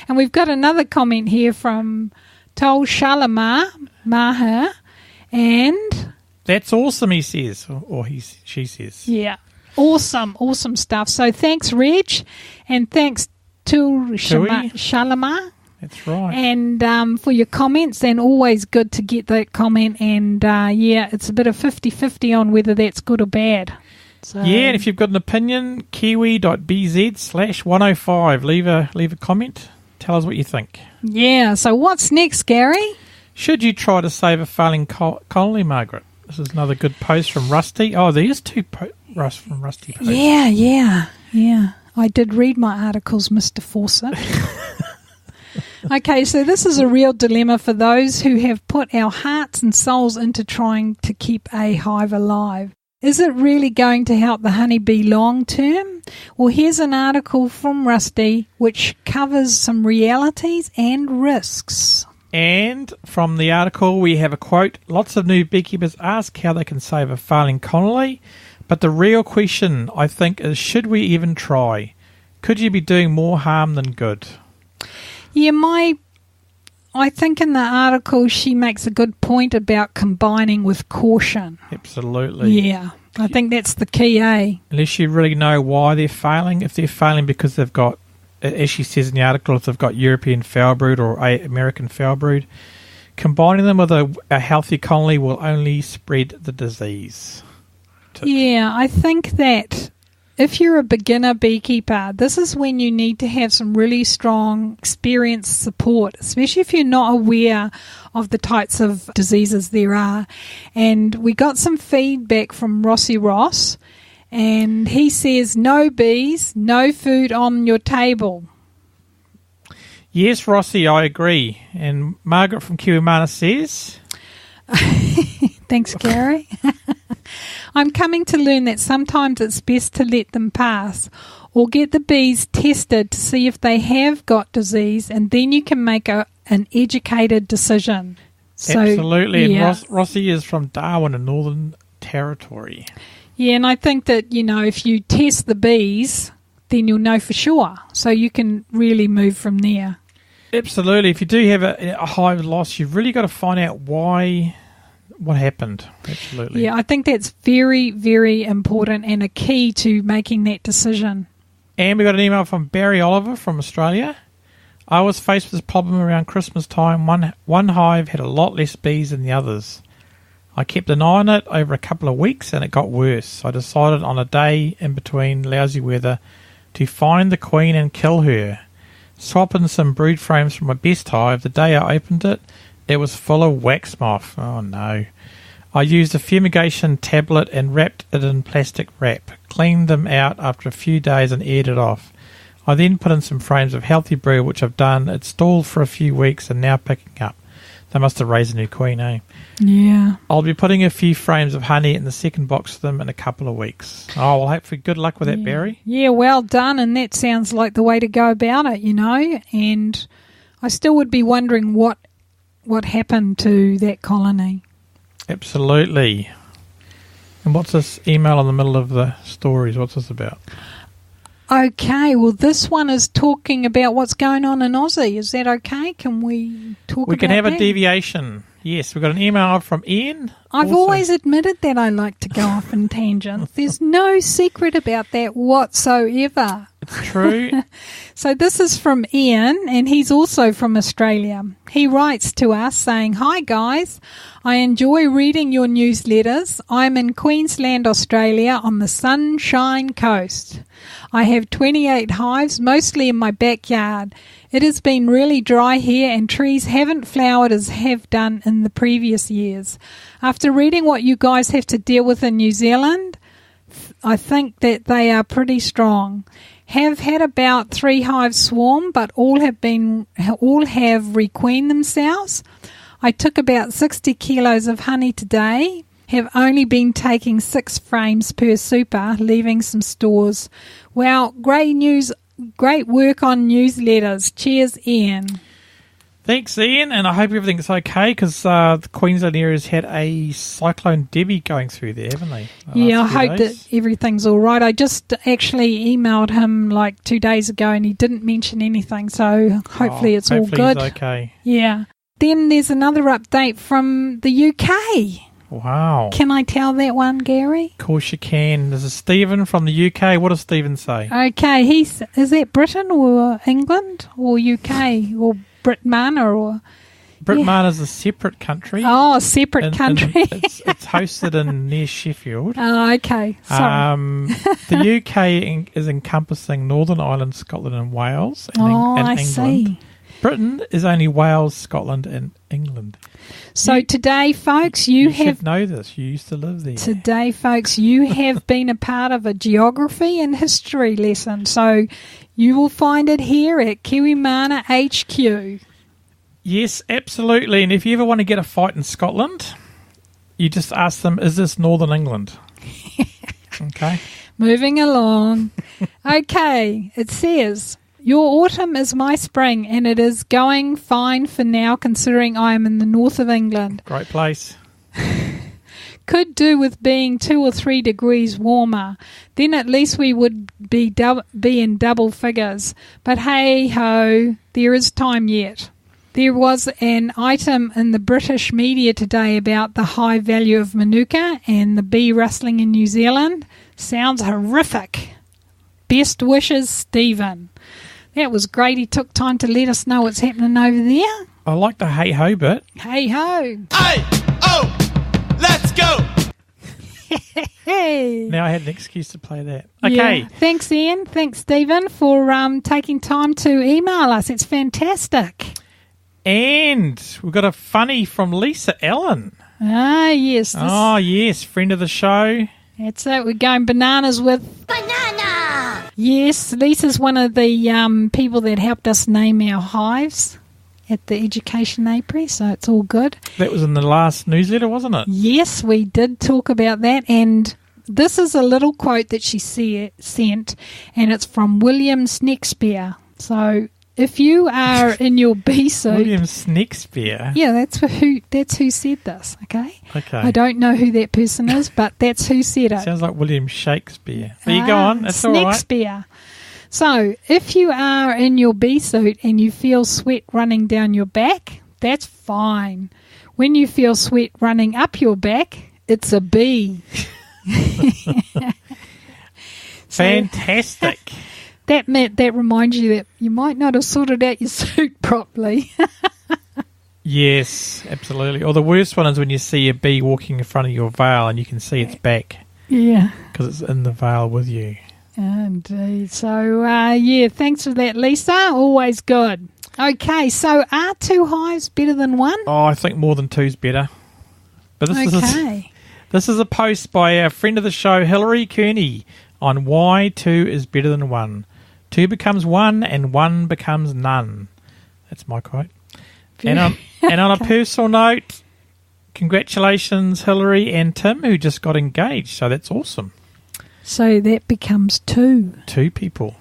B: And we've got another comment here from Tol Shalama Maha, and
A: that's awesome, he says, or she says.
B: Yeah, awesome stuff. So thanks, Reg, and thanks to Shalama.
A: That's right.
B: And for your comments, and always good to get that comment. And it's a bit of 50-50 on whether that's good or bad. So,
A: yeah, and if you've got an opinion, kiwi.bz/105, leave a comment. Tell us what you think.
B: Yeah, so what's next, Gary?
A: Should you try to save a failing colony, Margaret? This is another good post from Rusty. Oh, there is two from Rusty posts.
B: Yeah. I did read my articles, Mr. Fawcett. Okay, so this is a real dilemma for those who have put our hearts and souls into trying to keep a hive alive. Is it really going to help the honeybee long term? Well, here's an article from Rusty which covers some realities and risks.
A: And from the article we have a quote, lots of new beekeepers ask how they can save a failing colony, but the real question, I think, is should we even try? Could you be doing more harm than good?
B: Yeah, I think in the article she makes a good point about combining with caution.
A: Absolutely.
B: Yeah, I think that's the key, eh?
A: Unless you really know why they're failing. If they're failing because they've got, as she says in the article, if they've got European foul brood or American foul brood, combining them with a healthy colony will only spread the disease.
B: Yeah, I think that if you're a beginner beekeeper, this is when you need to have some really strong experienced support, especially if you're not aware of the types of diseases there are. And we got some feedback from Rossi Ross, and he says, no bees, no food on your table.
A: Yes, Rossi, I agree. And Margaret from Kiwimana says...
B: Thanks, Gary. I'm coming to learn that sometimes it's best to let them pass or get the bees tested to see if they have got disease, and then you can make an educated decision. So,
A: absolutely.
B: Yeah.
A: And Rossi is from Darwin in Northern Territory.
B: Yeah, and I think that, if you test the bees, then you'll know for sure. So you can really move from there.
A: Absolutely. If you do have a hive loss, you've really got to find out what happened. Absolutely.
B: Yeah, I think that's very, very important and a key to making that decision.
A: And we got an email from Barry Oliver from Australia. I was faced with this problem around Christmas time. One hive had a lot less bees than the others. I kept an eye on it over a couple of weeks and it got worse. I decided on a day in between lousy weather to find the queen and kill her. Swap in some brood frames from my best hive. The day I opened it, it was full of wax moth. Oh no. I used a fumigation tablet and wrapped it in plastic wrap. Cleaned them out after a few days and aired it off. I then put in some frames of healthy brood, which I've done. It stalled for a few weeks and now picking up. They must have raised a new queen, eh?
B: Yeah.
A: I'll be putting a few frames of honey in the second box for them in a couple of weeks. Oh, well, hopefully good luck with that, Barry.
B: Yeah, well done, and that sounds like the way to go about it, and I still would be wondering what happened to that colony.
A: Absolutely. And what's this email in the middle of the stories? What's this about?
B: Okay, well, this one is talking about what's going on in Aussie. Is that okay? Can we talk about that?
A: We can have a deviation. Yes, we've got an email from Ian.
B: I've always admitted that I like to go off in tangents. There's no secret about that whatsoever.
A: It's true.
B: So this is from Ian, and he's also from Australia. He writes to us saying, "Hi guys, I enjoy reading your newsletters. I'm in Queensland, Australia on the Sunshine Coast. I have 28 hives, mostly in my backyard. It has been really dry here and trees haven't flowered as have done in the previous years. After reading what you guys have to deal with in New Zealand, I think that they are pretty strong. Have had about 3 hives swarm, but all have requeened themselves. I took about 60 kilos of honey today. Have only been taking 6 frames per super, leaving some stores. Wow, great news, great work on newsletters. Cheers, Ian."
A: Thanks, Ian, and I hope everything's okay because the Queensland area's had a cyclone Debbie going through there, haven't they?
B: Yeah, I hope that everything's all right. I just actually emailed him like 2 days ago and he didn't mention anything, so hopefully it's all good.
A: He's okay.
B: Yeah. Then there's another update from the UK.
A: Wow.
B: Can I tell that one, Gary?
A: Of course you can. This is Stephen from the UK. What does Stephen say?
B: Okay, is that Britain or England or UK or Britmana or...
A: Britmana is a separate country.
B: Oh, separate country.
A: It's hosted in near Sheffield.
B: Oh, okay. Sorry.
A: The UK is encompassing Northern Ireland, Scotland and Wales and England.
B: See.
A: Britain is only Wales, Scotland and England.
B: So today, folks, you
A: should know this. You used to live there.
B: Today, folks, you have been a part of a geography and history lesson. So you will find it here at Kiwimana HQ. Yes,
A: absolutely. And if you ever want to get a fight in Scotland, you just ask them, is this Northern England? Okay.
B: Moving along. Okay, it says... Your autumn is my spring, and it is going fine for now, considering I am in the north of England.
A: Great place.
B: Could do with being 2 or 3 degrees warmer. Then at least we would be in double figures. But hey-ho, there is time yet. There was an item in the British media today about the high value of manuka and the bee rustling in New Zealand. Sounds horrific. Best wishes, Stephen. That was great. He took time to let us know what's happening over there.
A: I like the hey-ho bit.
B: Hey-ho.
E: Hey-oh, let's go.
B: Hey.
A: Now I had an excuse to play that. Okay.
B: Yeah. Thanks, Ian. Thanks, Stephen, for taking time to email us. It's fantastic.
A: And we've got a funny from Lisa Allen.
B: Ah, yes.
A: Oh, yes. Friend of the show.
B: That's it. We're going bananas with...
E: Banana!
B: Yes, Lisa's one of the people that helped us name our hives at the Education Apiary, so it's all good.
A: That was in the last newsletter, wasn't it?
B: Yes, we did talk about that, and this is a little quote that she sent, and it's from William Snakespeare. So... if you are in your bee suit...
A: William Snakespeare?
B: Yeah, that's who said this, okay?
A: Okay.
B: I don't know who that person is, but that's who said it.
A: Sounds like William Shakespeare. There you go on. That's all right.
B: Snakespeare. So, if you are in your bee suit and you feel sweat running down your back, that's fine. When you feel sweat running up your back, it's a bee.
A: Fantastic.
B: That reminds you that you might not have sorted out your suit properly.
A: Yes, absolutely. Or the worst one is when you see a bee walking in front of your veil and you can see its back.
B: Yeah.
A: Because it's in the veil with you.
B: Indeed. So, thanks for that, Lisa. Always good. Okay, so are 2 hives better than 1?
A: Oh, I think more than 2's better. But this is a post by a friend of the show, Hilary Kearney, on why 2 is better than 1. 2 becomes 1 and 1 becomes none. That's my quote. And on a personal note, congratulations, Hilary and Tim, who just got engaged. So that's awesome.
B: So that becomes 2.
A: 2 people.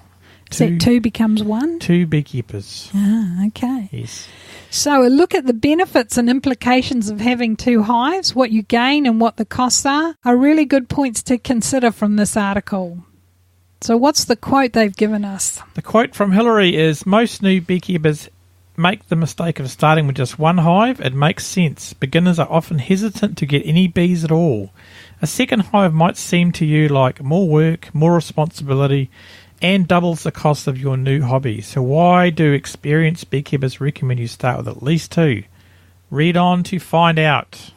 B: So 2 becomes 1?
A: 2 beekeepers.
B: Ah, okay.
A: Yes.
B: So a look at the benefits and implications of having 2 hives, what you gain and what the costs are really good points to consider from this article. So what's the quote they've given us?
A: The quote from Hilary is, most new beekeepers make the mistake of starting with just 1 hive. It makes sense. Beginners are often hesitant to get any bees at all. A second hive might seem to you like more work, more responsibility, and doubles the cost of your new hobby. So why do experienced beekeepers recommend you start with at least 2? Read on to find out.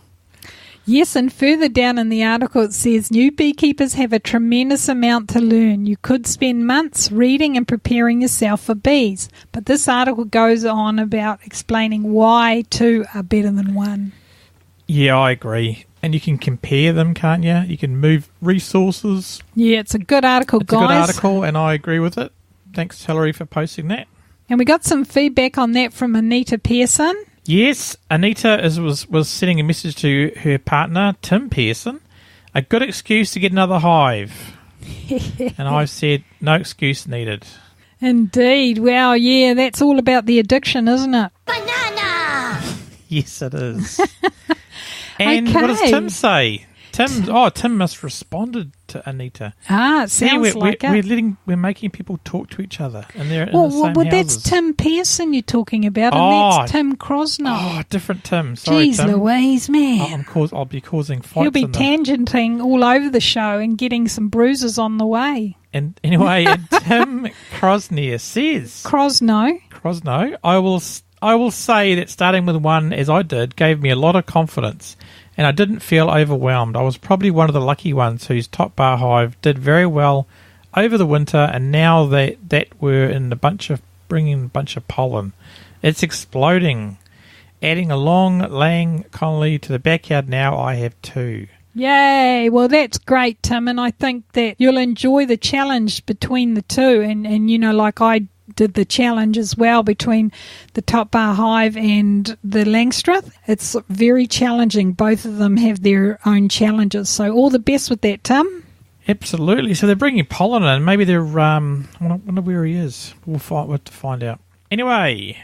B: Yes, and further down in the article it says, new beekeepers have a tremendous amount to learn. You could spend months reading and preparing yourself for bees. But this article goes on about explaining why 2 are better than 1.
A: Yeah, I agree. And you can compare them, can't you? You can move resources.
B: Yeah, it's a good article,
A: guys.
B: It's a good
A: article, and I agree with it. Thanks, Hilary, for posting that.
B: And we got some feedback on that from Anita Pearson.
A: Yes, Anita was sending a message to her partner, Tim Pearson. A good excuse to get another hive. And I've said, no excuse needed.
B: Indeed. Well, yeah, that's all about the addiction, isn't it?
E: Banana!
A: Yes, it is. And what does
B: Okay.
A: Tim say? Tim must responded to Anita.
B: It sounds like it.
A: We're making people talk to each other, and they're in
B: Well,
A: the same
B: that's
A: houses.
B: Tim Pearson you're talking about, and that's Tim Crosno.
A: Oh, different Tim. Sorry,
B: Jeez
A: Tim.
B: Louise, man.
A: I'll be causing fights.
B: He'll be
A: in the-
B: tangenting all over the show and getting some bruises on the way.
A: And anyway, Tim Crosnier says,
B: Crosno.
A: I will say that starting with one, as I did, gave me a lot of confidence, and I didn't feel overwhelmed. I was probably one of the lucky ones whose top bar hive did very well over the winter, and now that we're in bringing a bunch of pollen. It's exploding. Adding a long laying colony to the backyard now, I have 2.
B: Yay! Well, that's great, Tim, and I think that you'll enjoy the challenge between the two. And you know, like I did the challenge as well between the top bar hive and the Langstrath. It's very challenging. Both of them have their own challenges. So all the best with that, Tim.
A: Absolutely. So they're bringing pollen in. Maybe they're I wonder where he is. We'll have to find out. Anyway.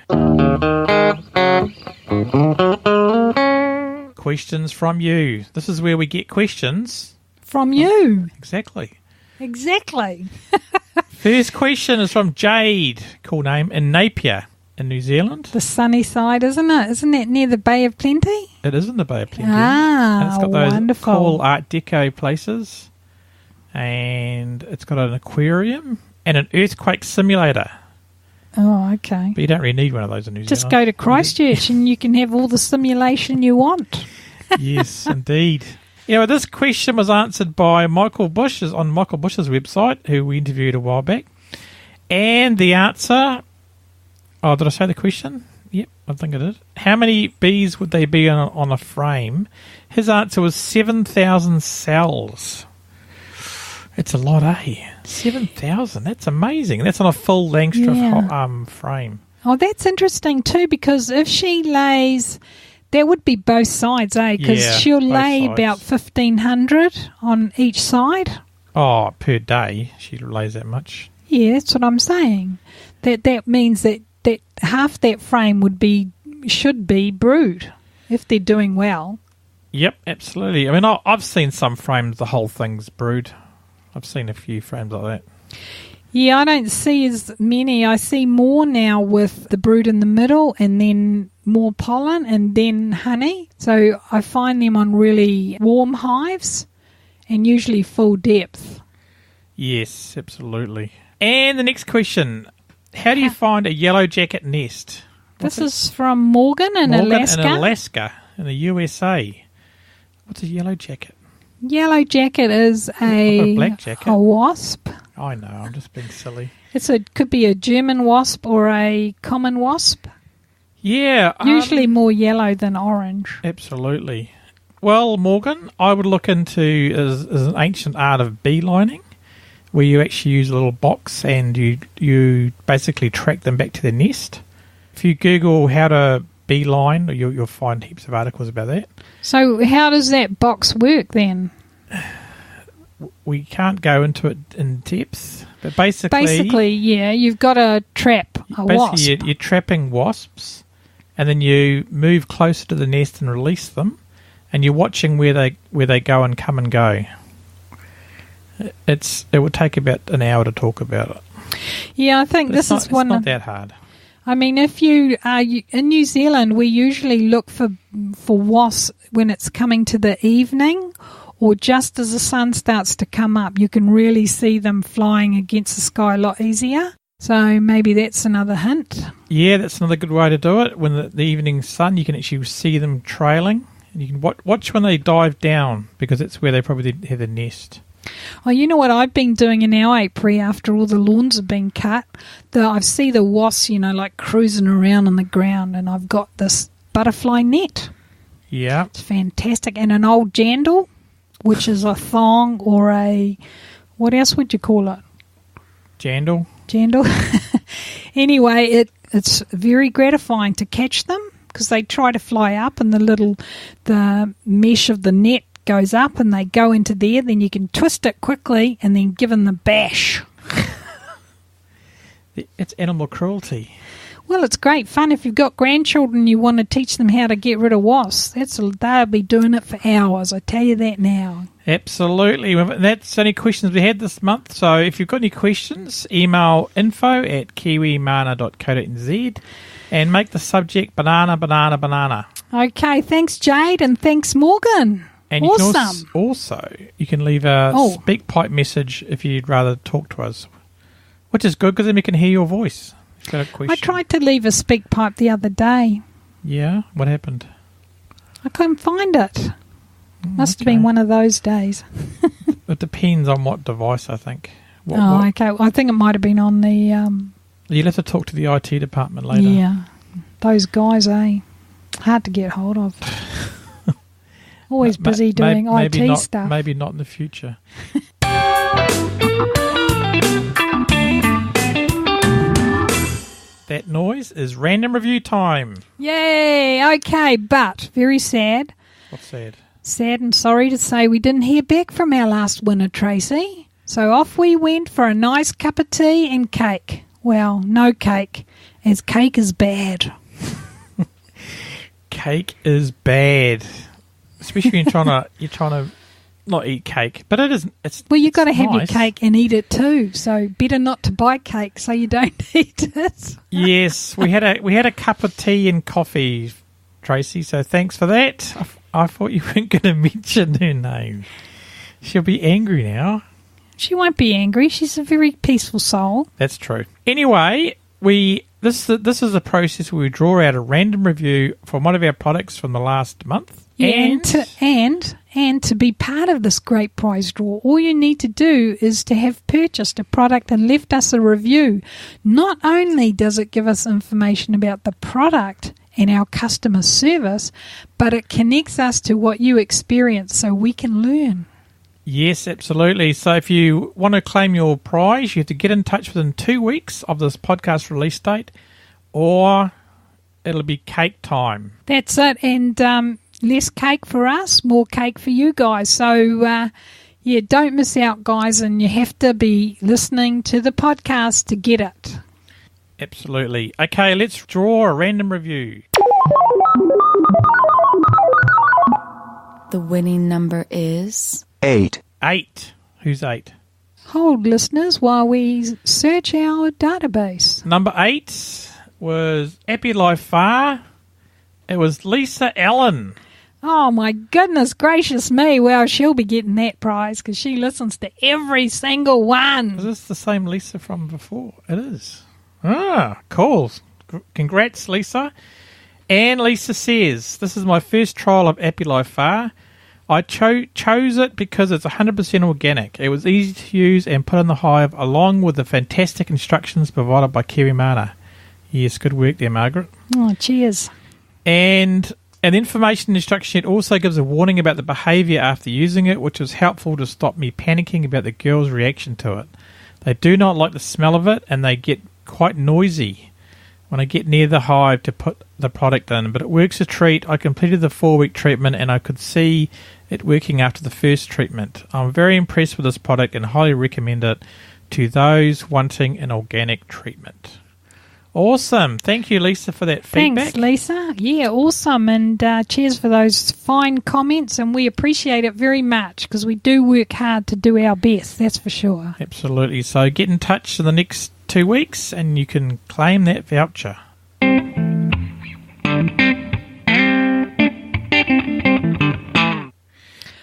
A: Questions from you. This is where we get questions.
B: From you.
A: Exactly.
B: Exactly.
A: First question is from Jade, cool name, in Napier, in New Zealand.
B: The sunny side, isn't it? Isn't it near the Bay of Plenty?
A: It is in the Bay of Plenty.
B: Ah,
A: and it's got those
B: wonderful.
A: cool Art Deco places. And it's got an aquarium and an earthquake simulator.
B: Oh, okay.
A: But you don't really need one of those in New
B: Just
A: Zealand.
B: go to Christchurch and you can have all the simulation you want.
A: Yes, indeed. You know, this question was answered by Michael Bush's website, who we interviewed a while back. And the answer... Oh, did I say the question? Yep, I think I did. How many bees would they be on a frame? His answer was 7,000 cells. It's a lot, eh? 7,000. That's amazing. That's on a full Langstrath frame.
B: Oh, that's interesting too, because if she lays, that would be both sides, eh? Because
A: Yeah,
B: she'll
A: both
B: lay
A: sides.
B: about 1,500 on each side.
A: Oh, per day she lays that much.
B: Yeah, that's what I'm saying. That means that half that frame should be brood if they're doing well.
A: Yep, absolutely. I mean, I've seen some frames, the whole thing's brood. I've seen a few frames like that.
B: Yeah, I don't see as many. I see more now with the brood in the middle and then more pollen and then honey. So I find them on really warm hives and usually full depth.
A: Yes, absolutely. And the next question. How do you find a yellow jacket nest?
B: This is from Morgan in Alaska.
A: In Alaska, in the USA. What's a yellow jacket?
B: Yellow jacket is
A: a black jacket.
B: a wasp.
A: I know, I'm just being silly.
B: Could be a German wasp or a common wasp.
A: Yeah.
B: Usually more yellow than orange.
A: Absolutely. Well, Morgan, I would look into is an ancient art of beelining, where you actually use a little box and you basically track them back to their nest. If you Google how to beeline, you'll find heaps of articles about that.
B: So how does that box work then?
A: We can't go into it in depth, but basically,
B: yeah, you've got to trap a wasp.
A: You're trapping wasps, and then you move closer to the nest and release them, and you're watching where they go and come and go. It would take about an hour to talk about it.
B: Yeah, I think
A: It's not that hard.
B: I mean, if you are in New Zealand, we usually look for wasps when it's coming to the evening or just as the sun starts to come up. You can really see them flying against the sky a lot easier. So maybe that's another hint.
A: Yeah, that's another good way to do it. When the evening sun, you can actually see them trailing. And you can watch when they dive down, because that's where they probably have their nest.
B: Oh, you know what I've been doing in our apiary after all the lawns have been cut? I see the wasps, like cruising around on the ground, and I've got this butterfly net.
A: Yeah.
B: It's fantastic. And an old jandal, which is a thong or what else would you call it?
A: Jandal.
B: Anyway, it's very gratifying to catch them because they try to fly up and the mesh of the net goes up and they go into there. Then you can twist it quickly and then give them the bash.
A: It's animal cruelty.
B: Well, it's great fun. If you've got grandchildren, you want to teach them how to get rid of wasps. They'll be doing it for hours, I tell you that now.
A: Absolutely. That's the only questions we had this month. So if you've got any questions, email info@kiwimana.co.nz and make the subject banana, banana, banana.
B: Okay, thanks, Jade, and thanks, Morgan.
A: And
B: awesome.
A: You can leave a speak pipe message if you'd rather talk to us, which is good because then we can hear your voice. Got a question.
B: I tried to leave a speak pipe the other day.
A: Yeah? What happened?
B: I couldn't find it. Must have been one of those days.
A: It depends on what device, I think.
B: Okay. I think it might have been on the...
A: You'll have to talk to the IT department later.
B: Yeah. Those guys, hard to get hold of. Always busy doing IT stuff.
A: Maybe not in the future. That noise is random review time.
B: Yay! Okay, but very sad.
A: What's sad?
B: Sad and sorry to say we didn't hear back from our last winner, Tracy. So off we went for a nice cup of tea and cake. Well, no cake, as cake is bad.
A: Cake is bad, especially when you're trying to not eat cake, but it's
B: well, you've got to have
A: nice.
B: your cake and eat it too. So better not to buy cake so you don't eat it.
A: Yes, we had a cup of tea and coffee, Tracy. So thanks for that. I thought you weren't going to mention her name. She'll be angry now.
B: She won't be angry. She's a very peaceful soul.
A: That's true. Anyway, this is a process where we draw out a random review from one of our products from the last month.
B: Yeah, and to be part of this great prize draw, all you need to do is to have purchased a product and left us a review. Not only does it give us information about the product and our customer service, but it connects us to what you experience so we can learn.
A: Yes, absolutely. So if you want to claim your prize, you have to get in touch within 2 weeks of this podcast release date, or it'll be cake time.
B: That's it. And less cake for us, more cake for you guys. So, don't miss out, guys, and you have to be listening to the podcast to get it.
A: Absolutely. Okay, let's draw a random review.
F: The winning number is...
C: 8.
A: 8. Who's 8?
B: Hold, listeners, while we search our database.
A: Number 8 was Happy Life Far. It was Lisa Allen.
B: Oh, my goodness gracious me. Well, she'll be getting that prize because she listens to every single one.
A: Is this the same Lisa from before? It is. Ah, cool. Congrats, Lisa. And Lisa says, this is my first trial of Happy Life Far. I chose it because it's 100% organic. It was easy to use and put in the hive along with the fantastic instructions provided by KM105. Yes, good work there, Margaret.
B: Oh, cheers.
A: And an information instruction sheet also gives a warning about the behaviour after using it, which was helpful to stop me panicking about the girls' reaction to it. They do not like the smell of it, and they get quite noisy when I get near the hive to put the product in. But it works a treat. I completed the 4-week treatment, and I could see it working after the first treatment. I'm very impressed with this product and highly recommend it to those wanting an organic treatment. Awesome. Thank you, Lisa, for that feedback.
B: Thanks, Lisa. Yeah, awesome. And cheers for those fine comments. And we appreciate it very much because we do work hard to do our best, that's for sure.
A: Absolutely. So get in touch in the next 2 weeks and you can claim that voucher.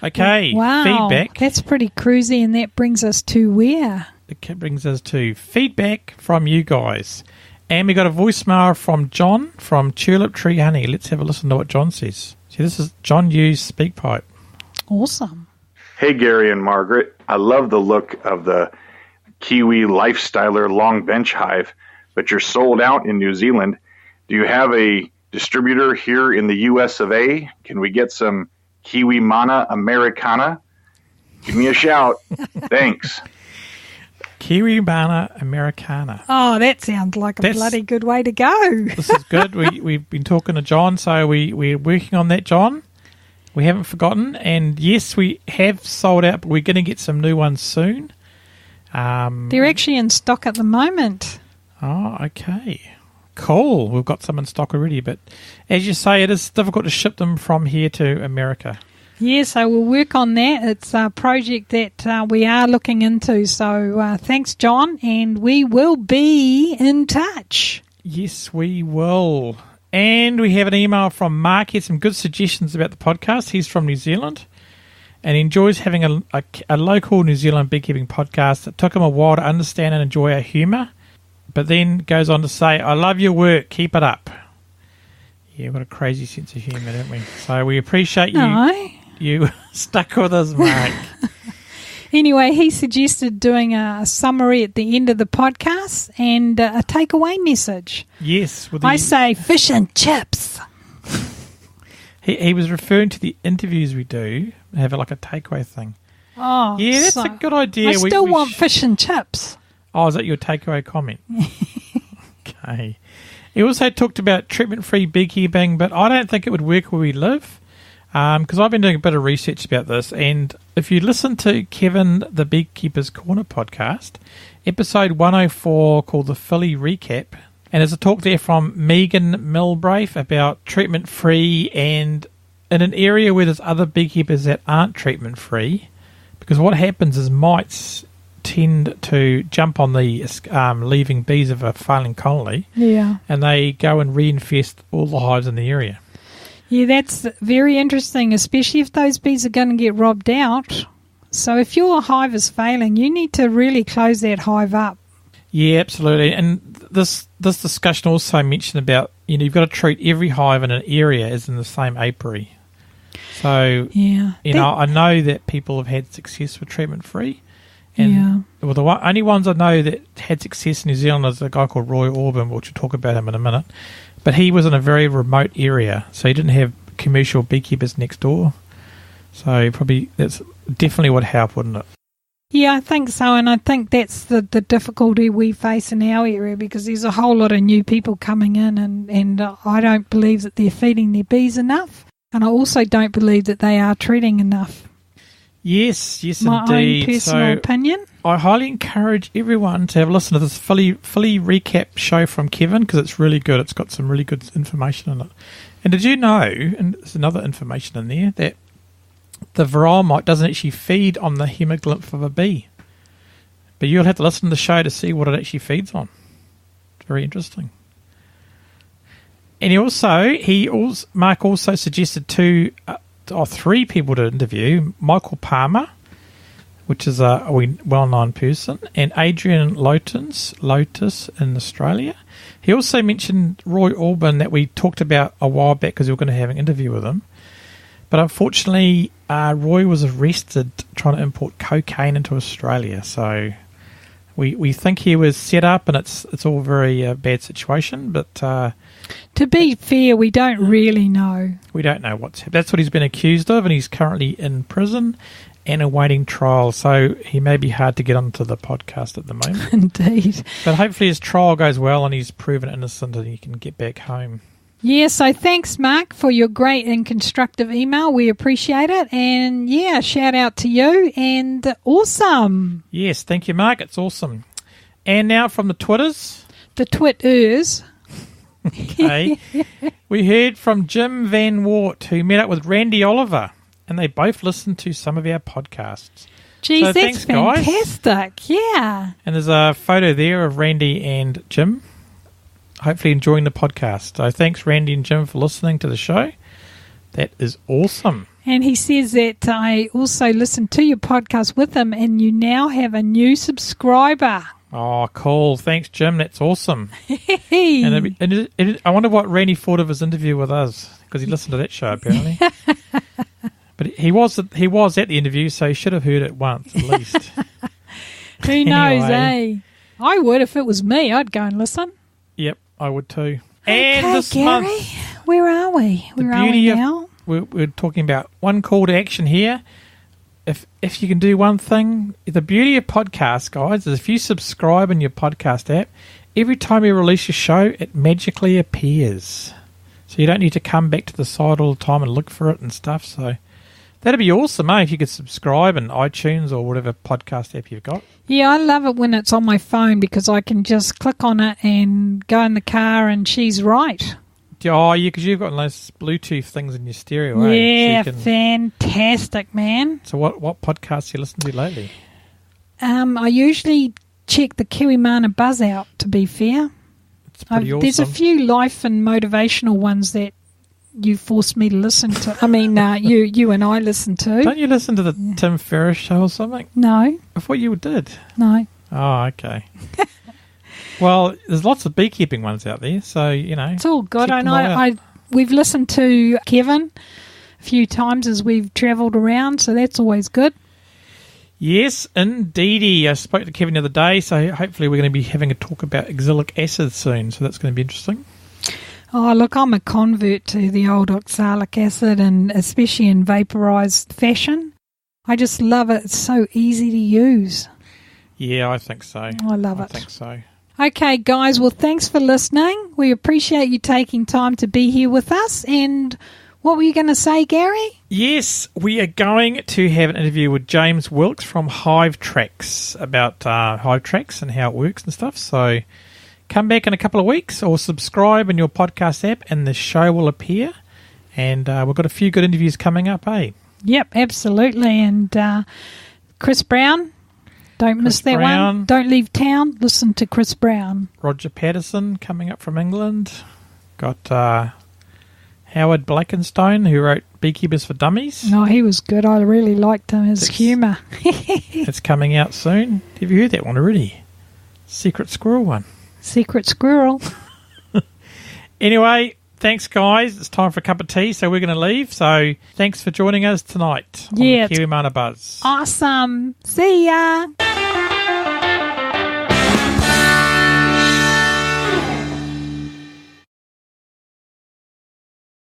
A: Okay,
B: wow,
A: feedback.
B: That's pretty cruisy, and that brings us to where?
A: It brings us to feedback from you guys. And we got a voicemail from John from Tulip Tree Honey. Let's have a listen to what John says. See, this is John Hughes' SpeakPipe.
B: Awesome.
G: Hey, Gary and Margaret. I love the look of the Kiwi Lifestyler long bench hive, but you're sold out in New Zealand. Do you have a distributor here in the US of A? Can we get some Kiwi Mana Americana? Give me a shout. Thanks.
A: Kiwi Mana Americana.
B: Oh, that sounds like a bloody good way to go.
A: This is good. We've been talking to John, so we're working on that, John. We haven't forgotten. And yes, we have sold out, but we're going to get some new ones soon.
B: They're actually in stock at the moment.
A: Oh, okay. Cool. We've got some in stock already, but as you say, it is difficult to ship them from here to America.
B: Yeah, so we'll work on that. It's a project that we are looking into. So thanks, John, and we will be in touch.
A: Yes, we will. And we have an email from Mark. He had some good suggestions about the podcast. He's from New Zealand, and he enjoys having a local New Zealand beekeeping podcast. It took him a while to understand and enjoy our humour, but then goes on to say, I love your work. Keep it up. Yeah, what a crazy sense of humour, don't we? So we appreciate you stuck with us, Mark.
B: Anyway, he suggested doing a summary at the end of the podcast and a takeaway message.
A: Yes.
B: I say fish and chips.
A: He was referring to the interviews we do, have like a takeaway thing.
B: Oh,
A: yeah, that's a good idea.
B: I still want fish and chips.
A: Oh, is that your takeaway comment? Okay. He also talked about treatment-free beekeeping, but I don't think it would work where we live. Because I've been doing a bit of research about this, and if you listen to Kevin, the Beekeeper's Corner podcast, episode 104 called The Philly Recap, and there's a talk there from Megan Milbraith about treatment-free and in an area where there's other beekeepers that aren't treatment-free, because what happens is mites tend to jump on the leaving bees of a failing colony, and they go and reinfest all the hives in the area.
B: Yeah, that's very interesting, especially if those bees are going to get robbed out. So if your hive is failing, you need to really close that hive up.
A: Yeah, absolutely. And this discussion also mentioned about, you've got to treat every hive in an area as in the same apiary. So, I know that people have had success with treatment-free. And well, the only ones I know that had success in New Zealand is a guy called Roy Orban, which we'll talk about him in a minute. But he was in a very remote area, so he didn't have commercial beekeepers next door. So that's definitely would help, wouldn't it?
B: Yeah, I think so, and I think that's the difficulty we face in our area, because there's a whole lot of new people coming in, and I don't believe that they're feeding their bees enough, and I also don't believe that they are treating enough.
A: Yes,
B: My
A: indeed.
B: own personal opinion.
A: I highly encourage everyone to have a listen to this Philly recap show from Kevin, because it's really good. It's got some really good information in it. And did you know, and there's another information in there, that the varroa mite doesn't actually feed on the hemoglymph of a bee? But you'll have to listen to the show to see what it actually feeds on. It's very interesting. And Mark also suggested three people to interview: Michael Palmer, which is a well-known person, and Adrian Lotus in Australia. He also mentioned Roy Orban that we talked about a while back, because we were going to have an interview with him. But unfortunately, Roy was arrested trying to import cocaine into Australia. So we think he was set up, and it's all very bad situation. But
B: to be fair, we don't really know.
A: We don't know that's what he's been accused of, and he's currently in prison and awaiting trial. So he may be hard to get onto the podcast at the moment.
B: Indeed.
A: But hopefully his trial goes well and he's proven innocent and he can get back home.
B: Yeah, so thanks, Mark, for your great and constructive email. We appreciate it. And, shout out to you. And awesome.
A: Yes, thank you, Mark. It's awesome. And now from the Twitters.
B: The Twitters.
A: Okay. We heard from Jim Van Wart, who met up with Randy Oliver, and they both listened to some of our podcasts.
B: Geez,
A: so
B: that's fantastic. Guys. Yeah.
A: And there's a photo there of Randy and Jim, hopefully enjoying the podcast. So thanks, Randy and Jim, for listening to the show. That is awesome.
B: And he says that I also listened to your podcast with him, and you now have a new subscriber.
A: Oh, cool. Thanks, Jim. That's awesome. And I wonder what Randy thought of his interview with us, because he listened to that show, apparently. But he was at the interview, so he should have heard it once, at least.
B: Who knows, eh? I would if it was me. I'd go and listen.
A: Yep, I would too.
B: Okay,
A: And this
B: Gary,
A: month,
B: where are we? Where are we now?
A: We're talking about one call to action here. If you can do one thing, the beauty of podcasts, guys, is if you subscribe in your podcast app, every time you release a show, it magically appears. So you don't need to come back to the site all the time and look for it and stuff. So That'd be awesome, if you could subscribe in iTunes or whatever podcast app you've got.
B: Yeah, I love it when it's on my phone because I can just click on it and go in the car and she's right.
A: Oh, yeah, because you've got those Bluetooth things in your stereo,
B: Yeah,
A: So you can...
B: fantastic, man.
A: So what podcasts you listen to lately?
B: I usually check the Kiwimana Buzz out, to be fair.
A: It's pretty awesome.
B: There's a few life and motivational ones that you forced me to listen to. I mean, you and I listen to.
A: Don't you listen to the Tim Ferriss show or something?
B: No.
A: I thought you did.
B: No.
A: Oh, okay. Well, there's lots of beekeeping ones out there, so,
B: It's all good.
A: check
B: I
A: them
B: know.
A: all out.
B: We've listened to Kevin a few times as we've travelled around, so that's always good.
A: Yes, indeedy. I spoke to Kevin the other day, so hopefully we're going to be having a talk about oxalic acid soon, so that's going to be interesting.
B: Oh, look, I'm a convert to the old oxalic acid, and especially in vaporised fashion. I just love it. It's so easy to use.
A: Yeah, I think so.
B: I love it.
A: I think so.
B: Okay, guys, well, thanks for listening. We appreciate you taking time to be here with us. And what were you going to say, Gary?
A: Yes, we are going to have an interview with James Wilkes from Hive Tracks about Hive Tracks and how it works and stuff. So come back in a couple of weeks or subscribe in your podcast app and the show will appear. And we've got a few good interviews coming up,
B: Yep, absolutely. And Chris Brown, don't miss that one. Don't leave town. Listen to Chris Brown.
A: Roger Patterson coming up from England. Got Howard Blakenstone, who wrote Beekeepers for Dummies.
B: No, he was good. I really liked him, his humour.
A: It's coming out soon. Have you heard that one already? Secret Squirrel one.
B: Secret Squirrel.
A: Anyway, thanks, guys. It's time for a cup of tea, so we're going to leave. So thanks for joining us tonight on the Kiwimana Buzz.
B: Awesome. See ya.